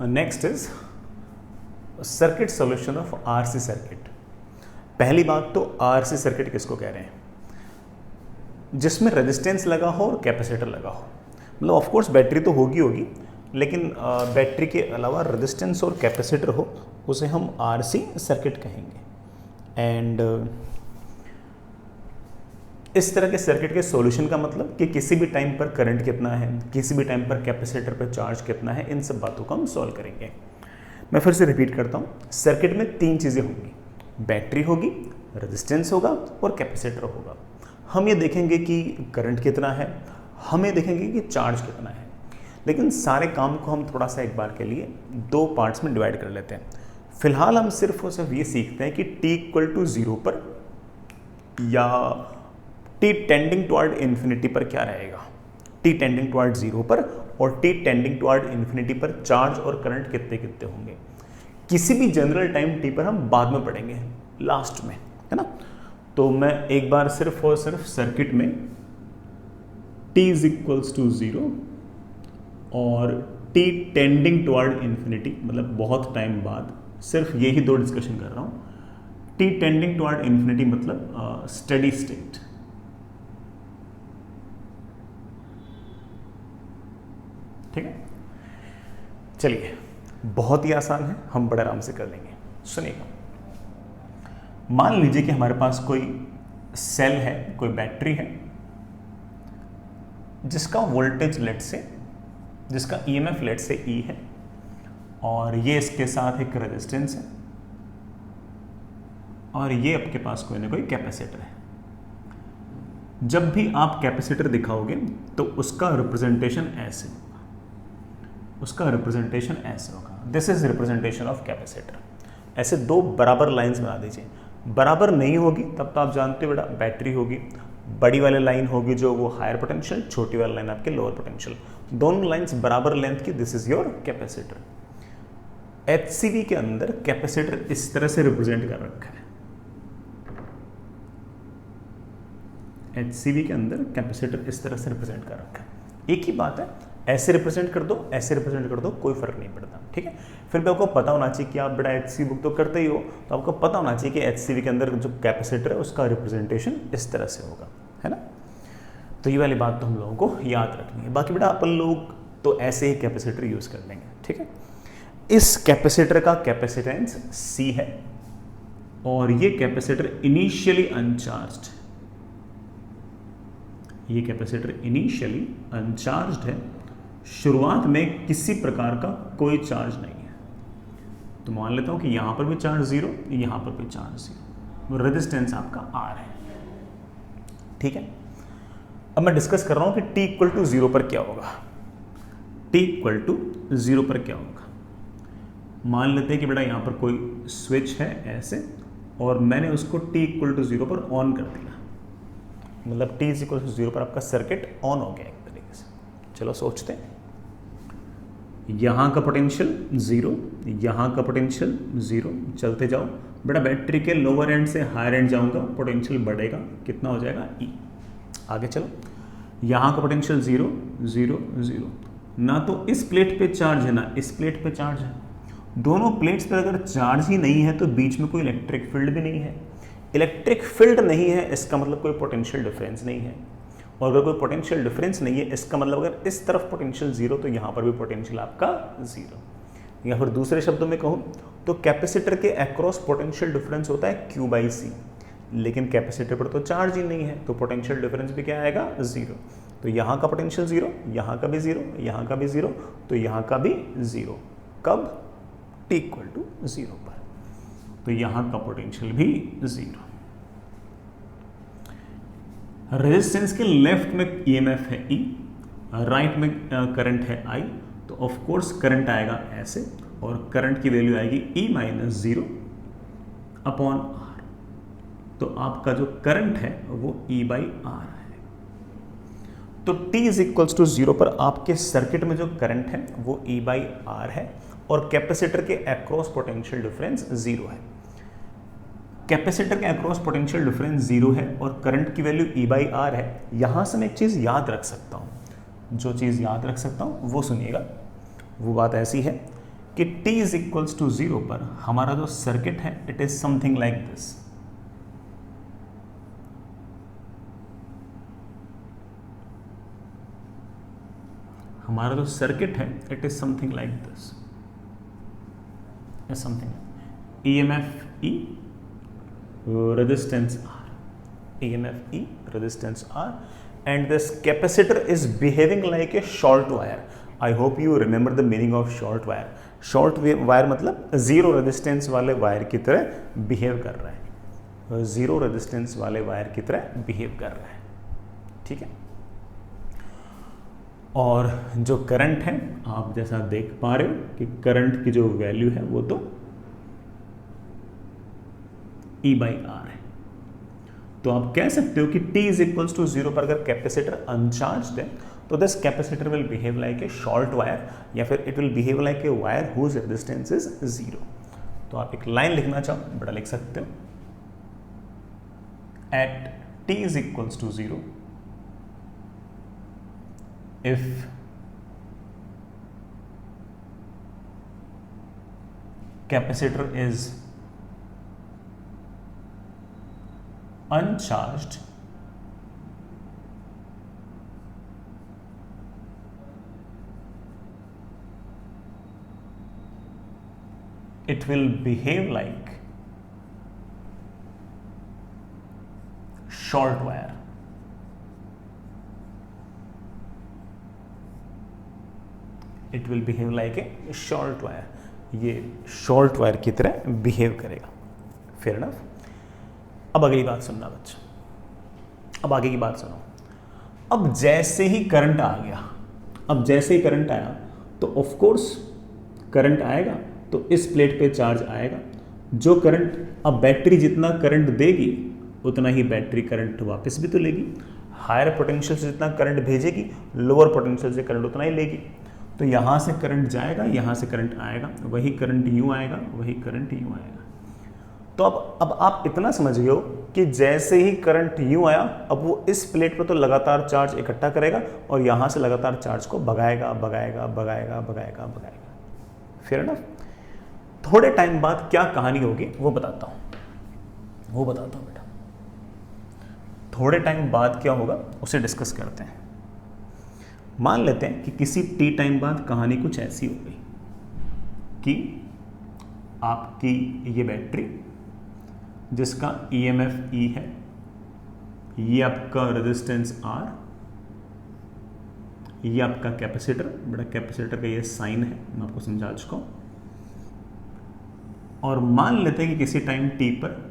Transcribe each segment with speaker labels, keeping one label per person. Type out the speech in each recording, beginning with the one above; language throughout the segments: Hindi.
Speaker 1: Next is circuit solution of RC circuit. पहली बात तो आरसी सर्किट किसको कह रहे हैं? जिसमें रेजिस्टेंस लगा हो और कैपेसिटर लगा हो। मतलब ऑफ कोर्स बैटरी तो होगी, लेकिन बैटरी के अलावा रेजिस्टेंस और कैपेसिटर हो, उसे हम आरसी सर्किट कहेंगे। एंड इस तरह के सर्किट के सॉल्यूशन का मतलब कि किसी भी टाइम पर करंट कितना है, किसी भी टाइम पर कैपेसिटर पर चार्ज कितना है, इन सब बातों को हम सॉल्व करेंगे। मैं फिर से रिपीट करता हूँ, सर्किट में 3 चीज़ें होंगी, बैटरी होगी, रेजिस्टेंस होगा और कैपेसिटर होगा। हम ये देखेंगे कि करंट कितना है, हम ये देखेंगे कि चार्ज कितना है। लेकिन सारे काम को हम थोड़ा सा एक बार के लिए 2 पार्ट्स में डिवाइड कर लेते हैं। फिलहाल हम सिर्फ और सिर्फ ये सीखते हैं कि t=0 पर या t टेंडिंग टुवर्ड इन्फिनिटी पर क्या रहेगा। t टेंडिंग टुवर्ड 0 पर और t टेंडिंग टुवर्ड इन्फिनिटी पर चार्ज और करंट कितने कितने होंगे। किसी भी जनरल टाइम t पर हम बाद में पढ़ेंगे, लास्ट में, है ना। तो मैं एक बार सिर्फ और सिर्फ सर्किट में t=0 और t टेंडिंग टुवर्ड इन्फिनिटी, मतलब बहुत टाइम बाद, सिर्फ यही 2 डिस्कशन कर रहा हूँ। t टेंडिंग टुवर्ड इन्फिनिटी मतलब स्टेडी स्टेट, ठीक है। चलिए, बहुत ही आसान है, हम बड़े आराम से कर लेंगे। सुनिएगा, मान लीजिए कि हमारे पास कोई सेल है, कोई बैटरी है, जिसका वोल्टेज लेट से, जिसका ईएमएफ लेट से E है, और ये इसके साथ एक रेजिस्टेंस है, और ये आपके पास कोई ना कोई कैपेसिटर है। जब भी आप कैपेसिटर दिखाओगे तो उसका रिप्रेजेंटेशन ऐसे होगा, उसका रिप्रेजेंटेशन ऐसे होगा। This is representation of capacitor. ऐसे 2 बराबर लाइंस बना दीजिए। बराबर नहीं होगी तब तो आप जानते हो बेटा बैटरी होगी, बड़ी वाली लाइन होगी जो वो हायर पोटेंशियल, छोटी वाली लाइन आपके लोअर पोटेंशियल, दोनों लाइंस बराबर लेंथ की, this is your capacitor. HCV के अंदर कैपेसिटर इस तरह से रिप्रेजेंट कर रखा है। एचसीवी के अंदर कैपेसिटर इस तरह से रिप्रेजेंट कर रखा है। एक ही बात है, ऐसे रिप्रेजेंट कर दो, ऐसे रिप्रेजेंट कर दो, कोई फर्क नहीं पड़ता, ठीक है। फिर भी आपको पता होना चाहिए कि आप बड़ा एचसीवी बुक तो करते ही हो, तो आपको पता होना चाहिए कि एचसीवी के अंदर जो कैपेसिटर है उसका रिप्रेजेंटेशन इस तरह से होगा, है ना। तो ये वाली बात तो हम लोगों को याद रखनी है। बाकी बेटा अपन लोग तो ऐसे ही कैपेसिटर यूज कर लेंगे, ठीक है। इस कैपेसिटर का कैपेसिटेंस C है और ये कैपेसिटर इनिशियली अनचार्ज्ड है। ये कैपेसिटर इनिशियली अनचार्ज्ड है, शुरुआत में किसी प्रकार का कोई चार्ज नहीं है। तो मान लेता हूं कि यहां पर भी चार्ज 0, यहां पर भी चार्ज 0, रेजिस्टेंस आपका R है, ठीक है। अब मैं डिस्कस कर रहा हूं कि t=0 पर क्या होगा। t=0 पर क्या होगा, मान लेते हैं कि बेटा यहां पर कोई स्विच है ऐसे, और मैंने उसको t=0 पर ऑन कर दिया, मतलब t=0 पर आपका सर्किट ऑन हो गया एक तरीके से। चलो सोचते हैं, यहाँ का पोटेंशियल 0, यहाँ का पोटेंशियल 0, चलते जाओ बेटा, बैटरी के लोअर एंड से हायर एंड जाऊंगा, पोटेंशियल बढ़ेगा, कितना हो जाएगा E। आगे चलो, यहाँ का पोटेंशियल 0, 0, 0, ना तो इस प्लेट पे चार्ज है ना इस प्लेट पे चार्ज है। दोनों प्लेट्स पे अगर चार्ज ही नहीं है तो बीच में कोई इलेक्ट्रिक फील्ड भी नहीं है। इलेक्ट्रिक फील्ड नहीं है इसका मतलब कोई पोटेंशियल डिफरेंस नहीं है, और अगर कोई पोटेंशियल डिफरेंस नहीं है इसका मतलब अगर इस तरफ पोटेंशियल 0 तो यहाँ पर भी पोटेंशियल आपका 0। या फिर दूसरे शब्दों में कहूँ तो कैपेसिटर के अक्रॉस पोटेंशियल डिफरेंस होता है Q/C, लेकिन कैपेसिटर पर तो चार्ज ही नहीं है तो पोटेंशियल डिफरेंस भी क्या आएगा 0। तो यहाँ का पोटेंशियल 0, यहाँ का भी 0, यहाँ का भी 0, तो यहाँ का भी 0। कब? t=0 पर, तो यहाँ का पोटेंशियल भी 0। रेजिस्टेंस के लेफ्ट में ईएमएफ है E, राइट में करंट है I, तो ऑफ कोर्स करंट आएगा ऐसे, और करंट की वैल्यू आएगी E-0 अपॉन R। तो आपका जो करंट है वो E/R है। तो t=0 पर आपके सर्किट में जो करंट है वो E/R है, और कैपेसिटर के अक्रॉस पोटेंशियल डिफरेंस 0 है। कैपेसिटर के अक्रॉस पोटेंशियल डिफरेंस 0 है और करंट की वैल्यू E/R है। यहां से मैं एक चीज याद रख सकता हूं, जो चीज याद रख सकता हूं वो सुनिएगा। वो बात ऐसी है कि t इज इक्वल्स टू 0 पर हमारा जो सर्किट है it is something like this. हमारा जो सर्किट है it is something like this, something EMF E, resistance R, EMF E, resistance R, and this capacitor is behaving like a short wire. I hope you remember the meaning of short wire. Short wire मतलब जीरो रेजिस्टेंस वाले वायर की तरह बिहेव कर रहा है, जीरो रेजिस्टेंस वाले वायर की तरह बिहेव कर रहा है, ठीक है। और जो करंट है आप जैसा देख पा रहे हो कि करंट की जो वैल्यू है वो तो E/R है। तो आप कह सकते हो कि t इज इक्वल्स टू 0 पर अगर कैपेसिटर अनचार्ज्ड है तो this capacitor will behave like a short wire, या फिर it will behave like a wire whose resistance is 0। तो आप एक लाइन लिखना चाहो बड़ा लिख सकते हो, at t is equals to 0 if capacitor is uncharged, it will behave like short wire। It will behave like a short wire, ये शॉर्ट वायर की तरह बिहेव करेगा। Fair enough. अब अगली बात सुनना बच्चा, अब आगे की बात सुनो। अब जैसे ही करंट आ गया, अब जैसे ही करंट आया तो ऑफ कोर्स करंट आएगा तो इस प्लेट पे चार्ज आएगा। जो करंट, अब बैटरी जितना करंट देगी उतना ही बैटरी करंट वापस भी तो लेगी। हायर पोटेंशियल से जितना करंट भेजेगी लोअर पोटेंशियल से करंट उतना ही लेगी। तो यहाँ से करंट जाएगा, यहाँ से करंट आएगा, वही करंट यूँ आएगा, वही करंट यूँ आएगा। तो अब आप इतना समझ गए हो कि जैसे ही करंट यूँ आया अब वो इस प्लेट पर तो लगातार चार्ज इकट्ठा करेगा और यहाँ से लगातार चार्ज को भगाएगा भगाएगा भगाएगा भगाएगा भगाएगा। Fair enough. थोड़े टाइम बाद क्या कहानी होगी वो बताता हूँ, वो बताता हूँ बेटा। थोड़े टाइम बाद क्या होगा उसे डिस्कस करते हैं। मान लेते हैं कि किसी टी टाइम बाद कहानी कुछ ऐसी हो गई कि आपकी ये बैटरी जिसका EMF E है, ये आपका रेजिस्टेंस R, ये आपका कैपेसिटर, बड़ा कैपेसिटर का ये साइन है, मैं आपको समझा चुका हूँ। और मान लेते हैं कि किसी टाइम t पर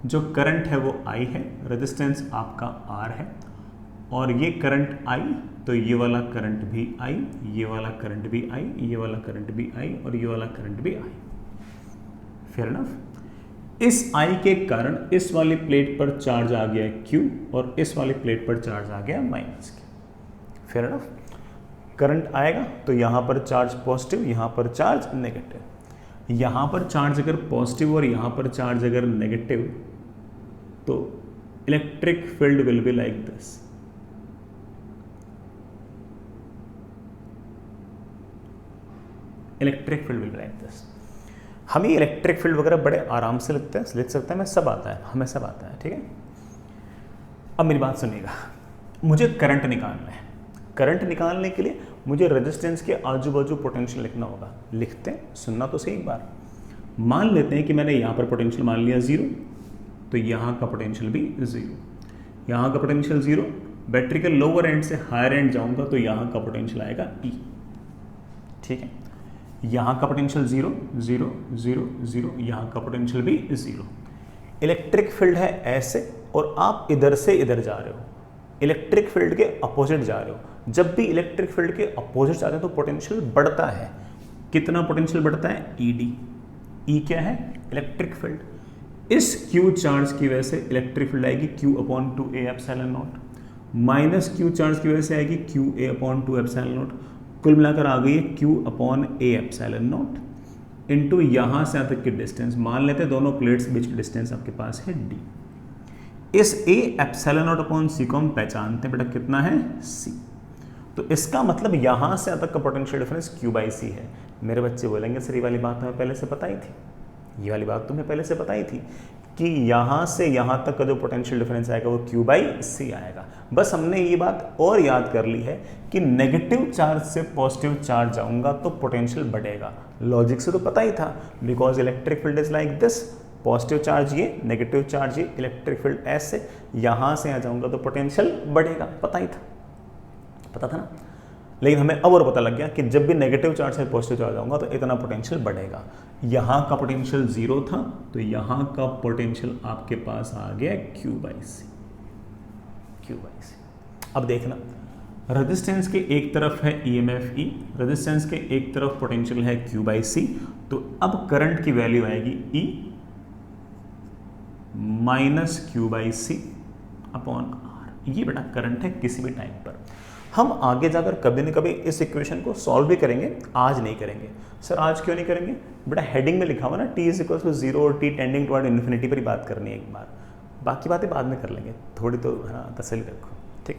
Speaker 1: जो करंट है वो I है, रेजिस्टेंस आपका R है, और ये करंट I, तो ये वाला करंट भी I, ये वाला करंट भी I, ये वाला करंट भी I और ये वाला करंट भी I। Fair enough. इस I के कारण इस वाली प्लेट पर चार्ज आ गया Q और इस वाली प्लेट पर चार्ज आ गया -Q। Fair enough. करंट आएगा तो यहाँ पर चार्ज पॉजिटिव, यहाँ पर चार्ज नेगेटिव। यहाँ पर चार्ज अगर पॉजिटिव और यहाँ पर चार्ज अगर नेगेटिव तो electric field will be like this. Electric field will be like this. हमें इलेक्ट्रिक फील्ड वगैरह बड़े आराम से लिख सकते हैं, मैं सब आता है, हमें सब आता है, ठीक है। अब मेरी बात सुनिएगा, मुझे करंट निकालना है। करंट निकालने के लिए मुझे रेजिस्टेंस के आजू बाजू पोटेंशियल लिखना होगा। लिखते हैं, सुनना तो सही एक बार। मान लेते हैं कि मैंने यहाँ पर पोटेंशियल मान लिया 0, तो यहाँ का पोटेंशियल भी 0, यहाँ का पोटेंशियल 0। बैटरी के लोअर एंड से हायर एंड जाऊँगा तो यहाँ का पोटेंशियल आएगा E, ठीक है। यहाँ का पोटेंशियल 0 0 0 0, यहाँ का पोटेंशियल भी 0। इलेक्ट्रिक फील्ड है ऐसे और आप इधर से इधर जा रहे हो, इलेक्ट्रिक फील्ड के अपोजिट जा रहे हो। जब भी इलेक्ट्रिक फील्ड के अपोजिट जाते हैं तो पोटेंशियल बढ़ता है। कितना पोटेंशियल बढ़ता है? ED। E क्या है? Electric field. इस Q चार्ज की वजह से इलेक्ट्रिक फील्ड आएगी Q/2A epsilon not, minus Q charge की वजह से आएगी QA/2 एप्सिलॉन नॉट। कुल मिलाकर आ गई है Q/A एप्सिलॉन नॉट इंटू यहाँ से यहाँ तक की डिस्टेंस। मान लेते हैं दोनों प्लेट्स बीच की डिस्टेंस आपके पास है D। इस A epsilon not upon C को हम पहचानते हैं बेटा कितना है? C। तो इसका मतलब यहाँ से तक का पोटेंशियल डिफरेंस Q/C है। मेरे बच्चे बोलेंगे सर ये वाली बात हमें पहले से पता ही थी, ये वाली बात तुम्हें पहले से पता ही थी कि यहाँ से यहाँ तक का जो पोटेंशियल डिफरेंस आएगा वो Q/C आएगा। बस हमने ये बात और याद कर ली है कि नेगेटिव चार्ज से पॉजिटिव चार्ज जाऊंगा तो पोटेंशियल बढ़ेगा। लॉजिक से तो पता ही था, because electric field is like this, positive charge ये, नेगेटिव चार्ज ये, इलेक्ट्रिक फील्ड ऐसे, यहाँ से यहाँ जाऊंगा तो पोटेंशियल बढ़ेगा, पता ही था, पता था ना। लेकिन हमें अब और पता लग गया कि जब भी नेगेटिव चार्ज से पॉजिटिव चार्ज आऊंगा तो इतना पोटेंशियल बढ़ेगा। यहाँ का पोटेंशियल 0 था तो यहाँ का पोटेंशियल आपके पास आ गया Q/C। अब देखना, रेजिस्टेंस के एक तरफ है EMF E, रेजिस्टेंस के एक तरफ पोटेंशियल है Q/C, तो अब करंट की वैल्यू आएगी E minus Q/C upon R। ये बेटा करंट है किसी भी टाइम पर। हम आगे जाकर कभी न कभी इस इक्वेशन को सॉल्व भी करेंगे, आज नहीं करेंगे। सर आज क्यों नहीं करेंगे? बेटा हेडिंग में लिखा हुआ ना T = 0 और T टेंडिंग टुवर्ड इन्फिनिटी पर ही बात करनी है एक बार, बाकी बातें बाद में कर लेंगे, थोड़ी तो है ना तसल्ली रखो, ठीक।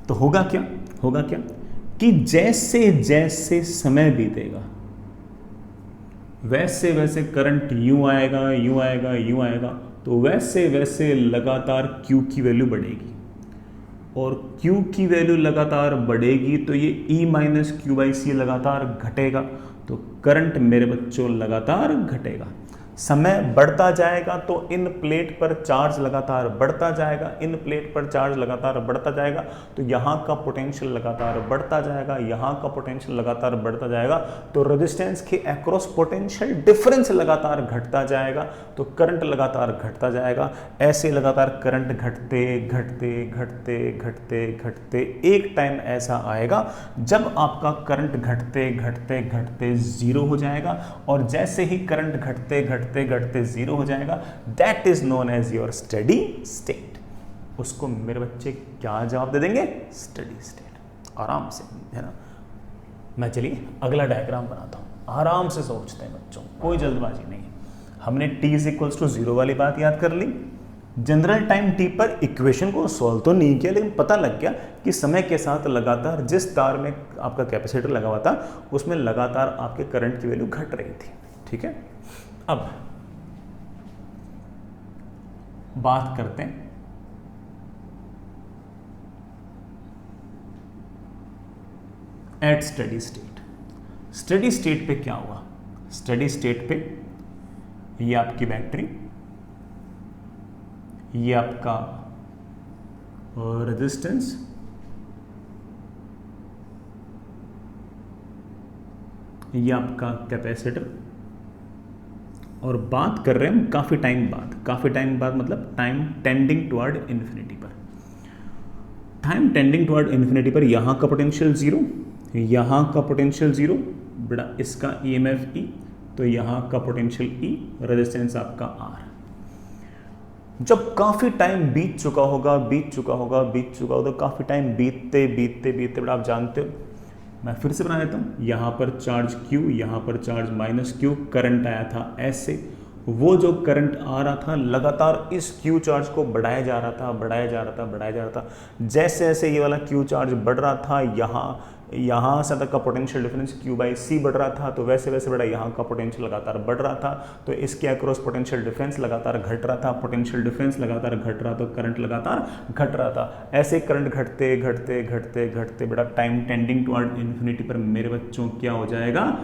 Speaker 1: तो होगा क्या कि जैसे जैसे समय बीतेगा वैसे वैसे करंट यूं आएगा यूं आएगा यूं आएगा, तो वैसे वैसे लगातार Q की वैल्यू बढ़ेगी, और Q की वैल्यू लगातार बढ़ेगी तो ये E माइनस Q/C लगातार घटेगा, तो करंट मेरे बच्चों लगातार घटेगा। समय बढ़ता जाएगा तो इन प्लेट पर चार्ज लगातार बढ़ता जाएगा, इन प्लेट पर चार्ज लगातार बढ़ता जाएगा, तो यहाँ का पोटेंशियल लगातार बढ़ता जाएगा, यहाँ का पोटेंशियल लगातार बढ़ता जाएगा, तो रेजिस्टेंस के अक्रॉस पोटेंशियल डिफरेंस लगातार घटता जाएगा, तो करंट लगातार घटता जाएगा। ऐसे लगातार करंट घटते घटते घटते घटते घटते एक टाइम ऐसा आएगा जब आपका करंट घटते घटते घटते 0 हो जाएगा, और जैसे ही करंट घटते घटते घटते 0 हो जाएगा, that is known as your steady state. उसको मेरे बच्चे क्या जवाब दे देंगे? Steady state. आराम से, है ना। मैं चलिए अगला डायग्राम बनाता हूं, आराम से सोचते हैं बच्चों, कोई जल्दबाजी नहीं। हमने T = 0 वाली बात याद कर ली, जनरल टाइम T पर इक्वेशन को सॉल्व तो नहीं किया, लेकिन पता लग गया कि समय के साथ लगातार जिस तार में आपका कैपेसिटर लगा हुआ था उसमें लगातार आपके करंट की वैल्यू घट रही थी, ठीक है। अब बात करते हैं at steady state. Steady state पे क्या हुआ? स्टेडी स्टेट पे ये आपकी बैटरी, ये आपका रेजिस्टेंस, ये आपका कैपेसिटर, और बात कर रहे हैं हम काफ़ी टाइम बाद मतलब टाइम टेंडिंग टुवर्ड इन्फिनिटी पर। टाइम टेंडिंग टुवर्ड इन्फिनिटी पर यहाँ का पोटेंशियल 0, यहाँ का पोटेंशियल 0, बड़ा इसका EMF E, तो यहाँ का पोटेंशियल E, रेजिस्टेंस आपका R। जब काफ़ी टाइम बीत चुका होगा तो काफ़ी टाइम बीतते बीतते बीतते बड़ा आप जानते हो, मैं फिर से बना देता हूँ, यहाँ पर चार्ज Q, यहाँ पर चार्ज -Q, करंट आया था ऐसे, वो जो करंट आ रहा था लगातार इस Q चार्ज को बढ़ाया जा रहा था। जैसे जैसे ये वाला Q चार्ज बढ़ रहा था, यहाँ से तक का पोटेंशियल डिफरेंस Q/C बढ़ रहा था, तो वैसे वैसे बड़ा यहाँ का पोटेंशियल लगातार बढ़ रहा था, तो इसके अक्रॉस पोटेंशियल डिफरेंस लगातार घट रहा था, पोटेंशियल डिफरेंस लगातार घट रहा, तो करंट लगातार घट रहा था। ऐसे करंट घटते घटते घटते घटते बड़ा टाइम टेंडिंग टुवर्ड इन्फिनिटी पर मेरे बच्चों क्या हो जाएगा?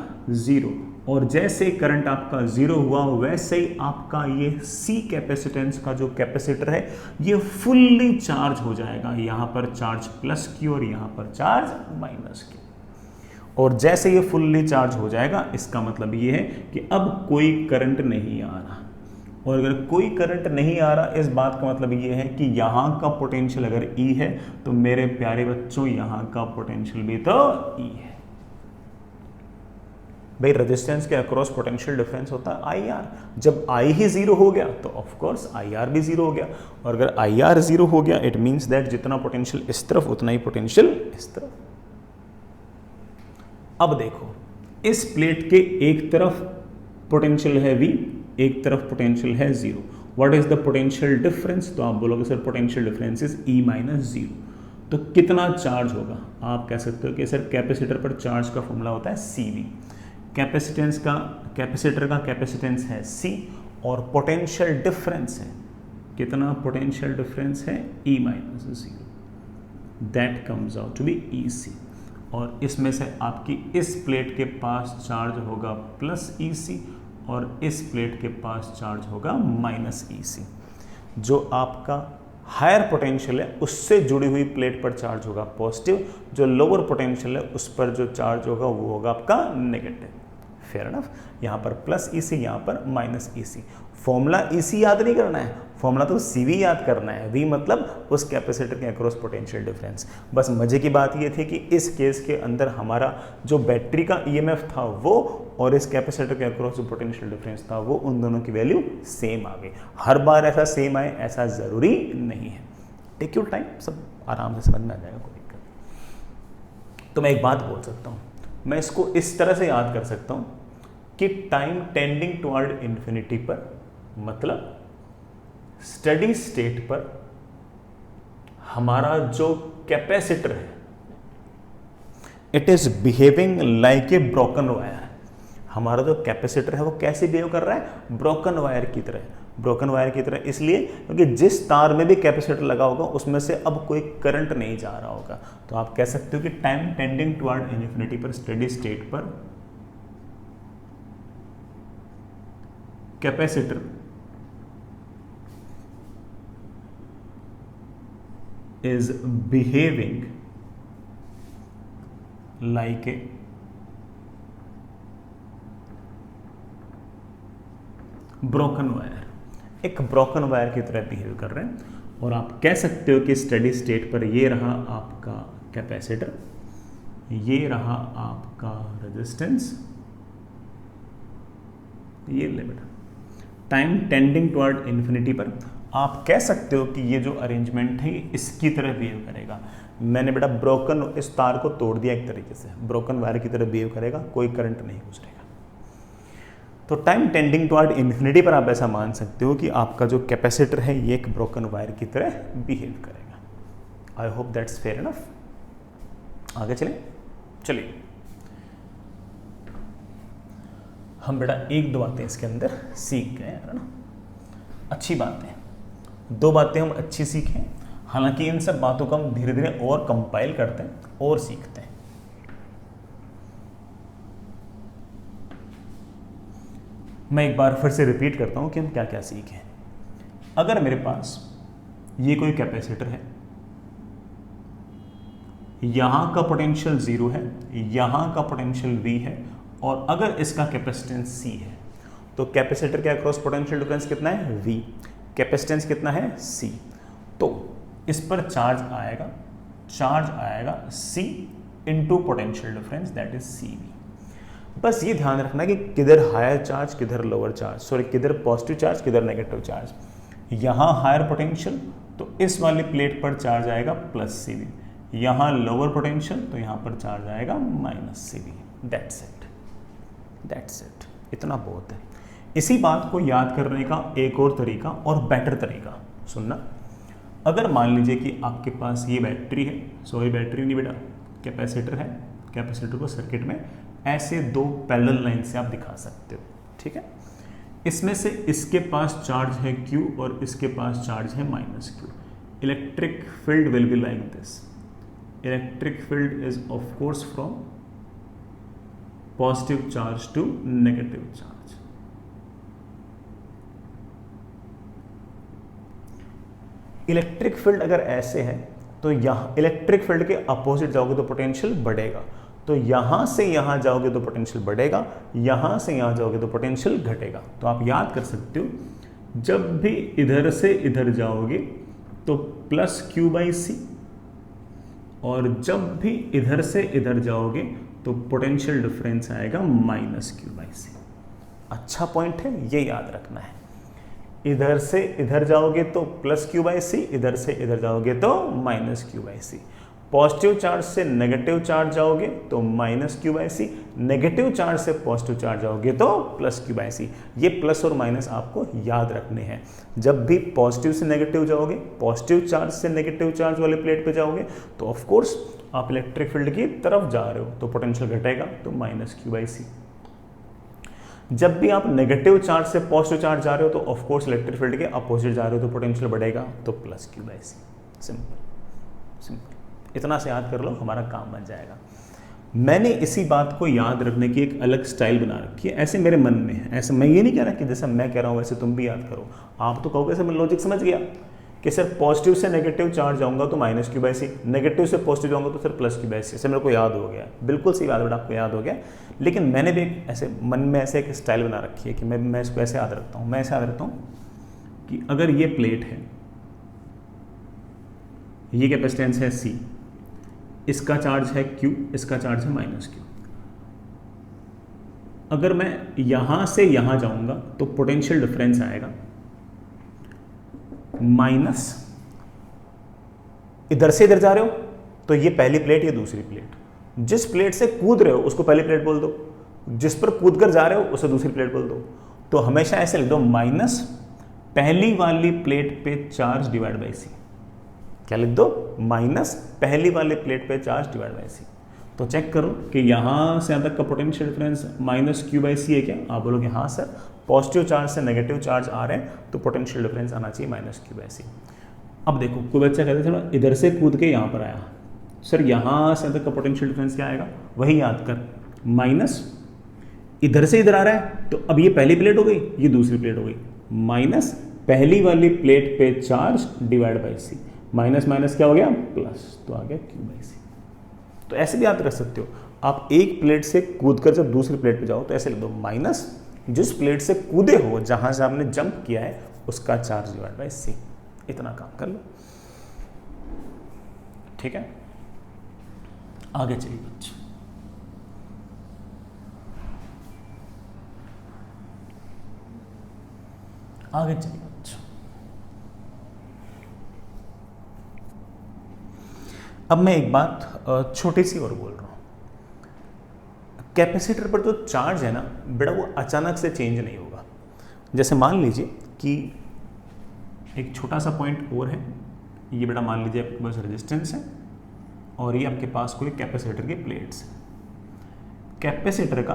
Speaker 1: 0। और जैसे करंट आपका 0 हुआ वैसे ही आपका ये C कैपेसिटेंस का जो कैपेसिटर है ये फुल्ली चार्ज हो जाएगा। यहाँ पर चार्ज +Q और यहाँ पर चार्ज -Q, और जैसे ये फुल्ली चार्ज हो जाएगा इसका मतलब ये है कि अब कोई करंट नहीं आ रहा, और अगर कोई करंट नहीं आ रहा इस बात का मतलब ये है कि यहाँ का पोटेंशियल अगर E है तो मेरे प्यारे बच्चों यहाँ का पोटेंशियल भी तो E है। भाई रेजिस्टेंस के अक्रॉस पोटेंशियल डिफरेंस होता है IR, जब I ही 0 हो गया तो ऑफ कोर्स IR भी 0 हो गया, और अगर IR 0 हो गया इट मींस दैट जितना पोटेंशियल इस तरफ उतना ही पोटेंशियल इस तरफ। अब देखो, इस प्लेट के एक तरफ पोटेंशियल है V, एक तरफ पोटेंशियल है 0। What is the potential difference? तो आप बोलोगे sir potential difference is E - 0। तो कितना चार्ज होगा? आप कह सकते हो कि सर कैपेसिटर पर चार्ज का फॉर्मूला होता है CV। कैपेसिटेंस का, कैपेसिटर का कैपेसिटेंस है C और पोटेंशियल डिफरेंस है, कितना पोटेंशियल डिफरेंस है? E minus 0, that comes out to be EC। और इसमें से आपकी इस प्लेट के पास चार्ज होगा प्लस EC और इस प्लेट के पास चार्ज होगा माइनस EC। जो आपका हायर पोटेंशियल है उससे जुड़ी हुई प्लेट पर चार्ज होगा पॉजिटिव, जो लोअर पोटेंशियल है उस पर जो चार्ज होगा वो होगा आपका नेगेटिव। Fair enough. यहाँ पर प्लस EC, यहाँ पर माइनस EC। फॉर्मूला EC याद नहीं करना है, फॉर्मूला तो CV याद करना है। V मतलब उस कैपेसिटर के अक्रॉस पोटेंशियल डिफरेंस। बस मजे की बात ये थी कि इस केस के अंदर हमारा जो बैटरी का EMF था वो और इस कैपेसिटर के अक्रॉस जो पोटेंशियल डिफरेंस था वो, उन दोनों की वैल्यू सेम आ गई। हर बार ऐसा सेम आए ऐसा ज़रूरी नहीं है। टेक योर टाइम, सब आराम से समझ में आ जाएगा, कोई दिक्कत नहीं। तो मैं एक बात बोल सकता हूँ, मैं इसको इस तरह से याद कर सकता हूँ कि टाइम टेंडिंग टुवर्ड इन्फिनिटी पर, मतलब स्टेडी स्टेट पर हमारा जो कैपेसिटर है it is behaving like a broken wire. हमारा जो कैपेसिटर है वो कैसे बिहेव कर रहा है? ब्रोकन वायर की तरह। ब्रोकन वायर की तरह इसलिए क्योंकि जिस तार में भी कैपेसिटर लगा होगा उसमें से अब कोई करंट नहीं जा रहा होगा। तो आप कह सकते हो कि टाइम टेंडिंग टुवर्ड इन्फिनिटी पर, स्टेडी स्टेट पर capacitor is behaving like a broken wire, एक ब्रोकन वायर की तरह बिहेव कर रहे हैं। और आप कह सकते हो कि स्टेडी स्टेट पर ये रहा आपका कैपेसिटर, ये रहा आपका रेजिस्टेंस, ये limit. Time tending toward infinity पर आप कह सकते हो कि ये जो अरेंजमेंट है इसकी तरह बिहेव करेगा। मैंने बेटा ब्रोकन, इस तार को तोड़ दिया एक तरीके से, ब्रोकन वायर की तरह बिहेव करेगा, कोई करंट नहीं गुजरेगा। तो टाइम टेंडिंग टुवर्ड इन्फिनिटी पर आप ऐसा मान सकते हो कि आपका जो कैपेसिटर है ये एक ब्रोकन वायर की तरह बिहेव करेगा। I hope that's fair enough. आगे चलिए हम बेटा एक दो बातें इसके अंदर सीख गए, है ना? अच्छी बात है, दो बातें हम अच्छी सीखें। हालांकि इन सब बातों को हम धीरे धीरे और कंपाइल करते हैं और सीखते हैं। मैं एक बार फिर से रिपीट करता हूं कि हम क्या क्या सीखे। अगर मेरे पास ये कोई कैपेसिटर है, यहां का पोटेंशियल 0 है, यहां का पोटेंशियल V है और अगर इसका कैपेसिटेंस C है तो कैपेसिटर के अक्रॉस पोटेंशियल डिफरेंस कितना है? V। कैपेसिटेंस कितना है? C। तो इस पर चार्ज आएगा C into potential difference, that is CV। बस ये ध्यान रखना कि किधर हायर चार्ज किधर लोअर चार्ज, सॉरी किधर पॉजिटिव चार्ज किधर नेगेटिव चार्ज। यहाँ हायर पोटेंशियल तो इस वाली प्लेट पर चार्ज आएगा प्लस CV, यहाँ लोअर पोटेंशियल तो यहाँ पर चार्ज आएगा माइनस CV। दैट्स इट, इतना बहुत है। इसी बात को याद करने का एक और तरीका और बेटर तरीका सुनना। अगर मान लीजिए कि आपके पास ये बैटरी है, सॉरी बैटरी नहीं बेटा कैपेसिटर है, कैपेसिटर को सर्किट में ऐसे दो पैरेलल लाइन से आप दिखा सकते हो, ठीक है? इसमें से इसके पास चार्ज है Q और इसके पास चार्ज है minus Q। Electric field will be like this. Electric field is of course from positive charge to negative charge. Electric field अगर ऐसे है तो यहाँ इलेक्ट्रिक फील्ड के अपोजिट जाओगे तो पोटेंशियल बढ़ेगा, तो यहां से यहां जाओगे तो पोटेंशियल बढ़ेगा, यहां से यहां जाओगे तो पोटेंशियल घटेगा। तो आप याद कर सकते हो जब भी इधर से इधर जाओगे तो प्लस Q/C और जब भी इधर से इधर जाओगे तो पोटेंशियल डिफरेंस आएगा माइनस Q/C। अच्छा पॉइंट है, ये याद रखना है। इधर से इधर जाओगे तो प्लस Q/C, इधर से इधर जाओगे तो माइनस Q/C। पॉजिटिव चार्ज से नेगेटिव चार्ज जाओगे तो minus Q by C, negative charge से पॉजिटिव चार्ज जाओगे तो प्लस क्यू बाई सी। ये प्लस और माइनस आपको याद रखने हैं। जब भी पॉजिटिव से नेगेटिव जाओगे, पॉजिटिव चार्ज से नेगेटिव चार्ज वाले प्लेट पे जाओगे तो ऑफ कोर्स आप इलेक्ट्रिक फील्ड की तरफ जा रहे हो तो पोटेंशियल घटेगा तो माइनस क्यू बाई सी। जब भी आप नेगेटिव चार्ज से पॉजिटिव चार्ज जा रहे हो तो ऑफ कोर्स इलेक्ट्रिक फील्ड के अपोजिट जा रहे हो तो पोटेंशियल बढ़ेगा तो plus Q by C. Simple simple, इतना से याद कर लो, हमारा काम बन जाएगा। मैंने इसी बात को याद रखने की एक अलग स्टाइल बना रखी है, ऐसे मेरे मन में है। ऐसे मैं ये नहीं कह रहा कि जैसा मैं कह रहा हूँ वैसे तुम भी याद करो। आप तो कहोगे सर मैं लॉजिक समझ गया कि सर पॉजिटिव से नेगेटिव चार्ज जाऊंगा तो minus Q by C, negative से पॉजिटिव जाऊंगा तो sir plus Q by C. ऐसे मेरे को याद हो गया, बिल्कुल सही बात बेटा, आपको याद हो गया। लेकिन मैंने भी एक ऐसे मन में ऐसे एक स्टाइल बना रखी है कि मैं इसको ऐसे याद रखता हूँ। मैं ऐसे याद रखता हूँ कि अगर ये प्लेट है, ये कैपेसिटेंस है C, इसका चार्ज है Q, इसका चार्ज है माइनस Q। अगर मैं यहां से यहां जाऊंगा तो पोटेंशियल डिफरेंस आएगा माइनस, इधर से इधर जा रहे हो तो ये पहली प्लेट, ये दूसरी प्लेट। जिस प्लेट से कूद रहे हो उसको पहली प्लेट बोल दो, जिस पर कूद कर जा रहे हो उसे दूसरी प्लेट बोल दो। तो हमेशा ऐसे लिख दो माइनस पहली वाली प्लेट पे चार्ज डिवाइड बाई सी। क्या लिख दो? माइनस पहली वाले प्लेट पे चार्ज डिवाइड बाई सी। तो चेक करो कि यहां से यहां तक का potential difference minus Q by C है क्या? आप बोलोगे हाँ सर, पॉजिटिव चार्ज से नेगेटिव चार्ज आ रहे हैं तो पोटेंशियल डिफरेंस आना चाहिए माइनस क्यू बाई सी। अब देखो कोई बच्चा कहते थे इधर से कूद के यहां पर आया, सर यहां से तक का पोटेंशियल डिफरेंस क्या आएगा? वही याद कर, माइनस इधर से इधर आ रहा है तो अब ये पहली प्लेट हो गई, ये दूसरी प्लेट हो गई, माइनस पहली वाली प्लेट पे charge divide by C. Minus minus क्या हो गया? प्लस, तो आ गया क्यू बाई सी। तो ऐसे भी याद रख सकते हो आप, एक प्लेट से कूदकर जब दूसरी प्लेट पे जाओ तो ऐसे लिख दो माइनस जिस प्लेट से कूदे हो, जहां से आपने जंप किया है, उसका चार्ज डिवाइड बाई सी। इतना काम कर लो, ठीक है। आगे चलिए बच्चों, आगे चलिए बच्चों। अब मैं एक बात छोटी सी और बोल रहा हूं। कैपेसिटर पर जो चार्ज है ना बेटा, वो अचानक से चेंज नहीं होगा। जैसे मान लीजिए कि एक छोटा सा पॉइंट और है, ये बेटा मान लीजिए आपके पास रेजिस्टेंस है और ये आपके पास कोई कैपेसिटर की प्लेट्स है। कैपेसिटर का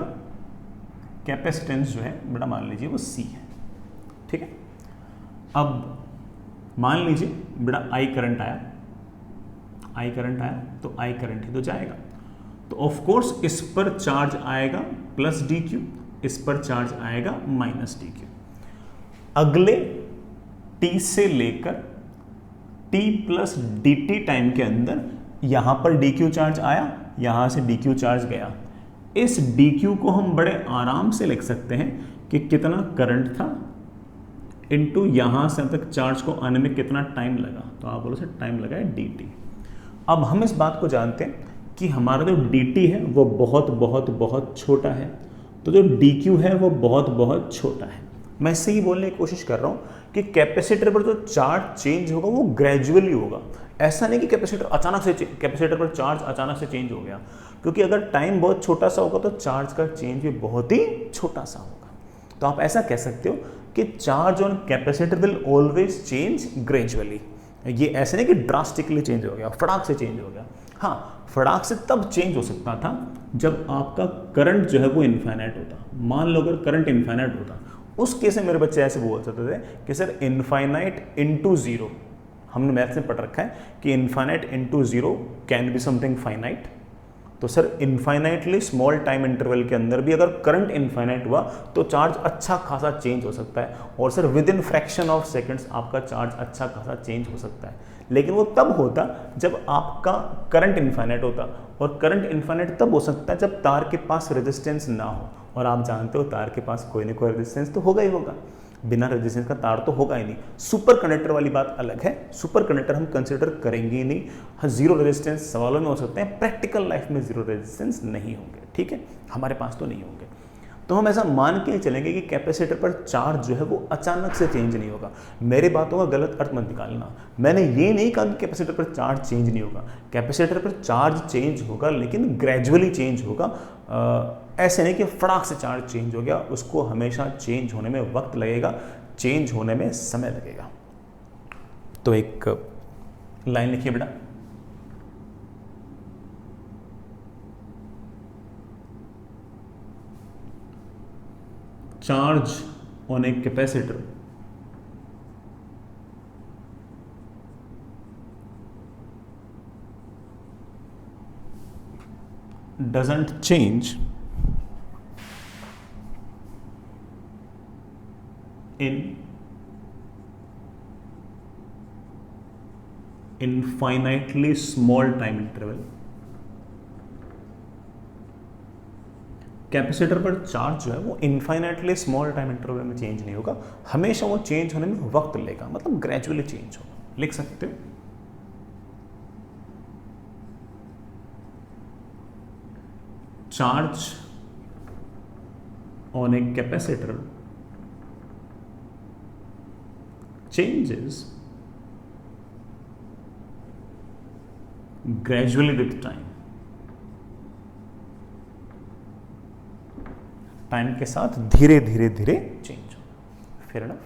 Speaker 1: कैपेसिटेंस जो है बेटा मान लीजिए वो C है, ठीक है। अब मान लीजिए बेटा I करंट आया, I करंट आया तो I करंट ही तो जाएगा, तो ऑफ कोर्स इस पर चार्ज आएगा प्लस dq, इस पर चार्ज आएगा माइनस dq। अगले t से लेकर t प्लस dt टाइम के अंदर यहां पर dq चार्ज आया, यहां से dq चार्ज गया। इस dq को हम बड़े आराम से लिख सकते हैं कि कितना करंट था इनटू यहां से तक चार्ज को आने में कितना टाइम लगा। तो आप बोलो सर टाइम लगा है dt। अब हम इस बात को जानते हैं कि हमारा जो dt है वो बहुत बहुत बहुत छोटा है, तो जो dq है वो बहुत बहुत छोटा है। मैं इससे ही बोलने की कोशिश कर रहा हूं कि कैपेसिटर पर जो चार्ज चेंज होगा वो ग्रेजुअली होगा। ऐसा नहीं कि कैपेसिटर पर चार्ज अचानक से चेंज हो गया, क्योंकि अगर टाइम बहुत छोटा सा होगा तो चार्ज का चेंज भी बहुत ही छोटा सा होगा। तो आप ऐसा कह सकते हो कि charge on capacitor will always change gradually. ये ऐसे नहीं कि ड्रास्टिकली चेंज हो गया, फटाक से चेंज हो गया। हाँ, फटाक से तब चेंज हो सकता था जब आपका करंट जो है वो इनफाइनाइट होता। मान लो अगर करंट इनफाइनाइट होता, उस केस में मेरे बच्चे ऐसे बोल सकते थे कि सर इनफाइनाइट इनटू जीरो, हमने मैथ्स में पढ़ रखा है कि infinite into zero can be something finite. तो sir infinitely small time interval के अंदर भी अगर करंट इनफाइनाइट हुआ तो चार्ज अच्छा खासा चेंज हो सकता है, और sir with in fraction of seconds आपका चार्ज अच्छा खासा चेंज हो सकता है। लेकिन वो तब होता जब आपका करंट इनफाइनाइट होता, और करंट इनफाइनाइट तब हो सकता है जब तार के पास रेजिस्टेंस ना हो, और आप जानते हो तार के पास कोई ना कोई रेजिस्टेंस तो होगा ही होगा, बिना रेजिस्टेंस का तार तो होगा ही नहीं। सुपर कंडक्टर वाली बात अलग है, सुपर कंडक्टर हम कंसिडर करेंगे ही नहीं। हाँ, जीरो रेजिस्टेंस सवालों में हो सकते हैं, प्रैक्टिकल लाइफ में जीरो रेजिस्टेंस नहीं होंगे, ठीक है, हमारे पास तो नहीं होंगे। तो हम ऐसा मान के चलेंगे कि कैपेसिटर पर चार्ज जो है वो अचानक से चेंज नहीं होगा। मेरे बातों का गलत अर्थ मत निकालना। मैंने ये नहीं कहा कि कैपेसिटर पर चार्ज चेंज नहीं होगा। कैपेसिटर पर चार्ज चेंज होगा, लेकिन ग्रेजुअली चेंज होगा। ऐसे नहीं कि फटाक से चार्ज चेंज हो गया। उसको हमेशा चेंज होने में वक्त लगेगा, चेंज होने में समय लगेगा। तो एक लाइन लिखिए बेटा, charge on a capacitor doesn't change in infinitely small time interval। Capacitor पर चार्ज जो है वो इनफाइनाइटली स्मॉल टाइम इंटरवल में चेंज नहीं होगा, हमेशा वो चेंज होने में वक्त लेगा, मतलब ग्रेजुअली चेंज होगा। लिख सकते हो charge on a capacitor changes gradually with time. Time के साथ धीरे धीरे धीरे चेंज हो। Fair enough.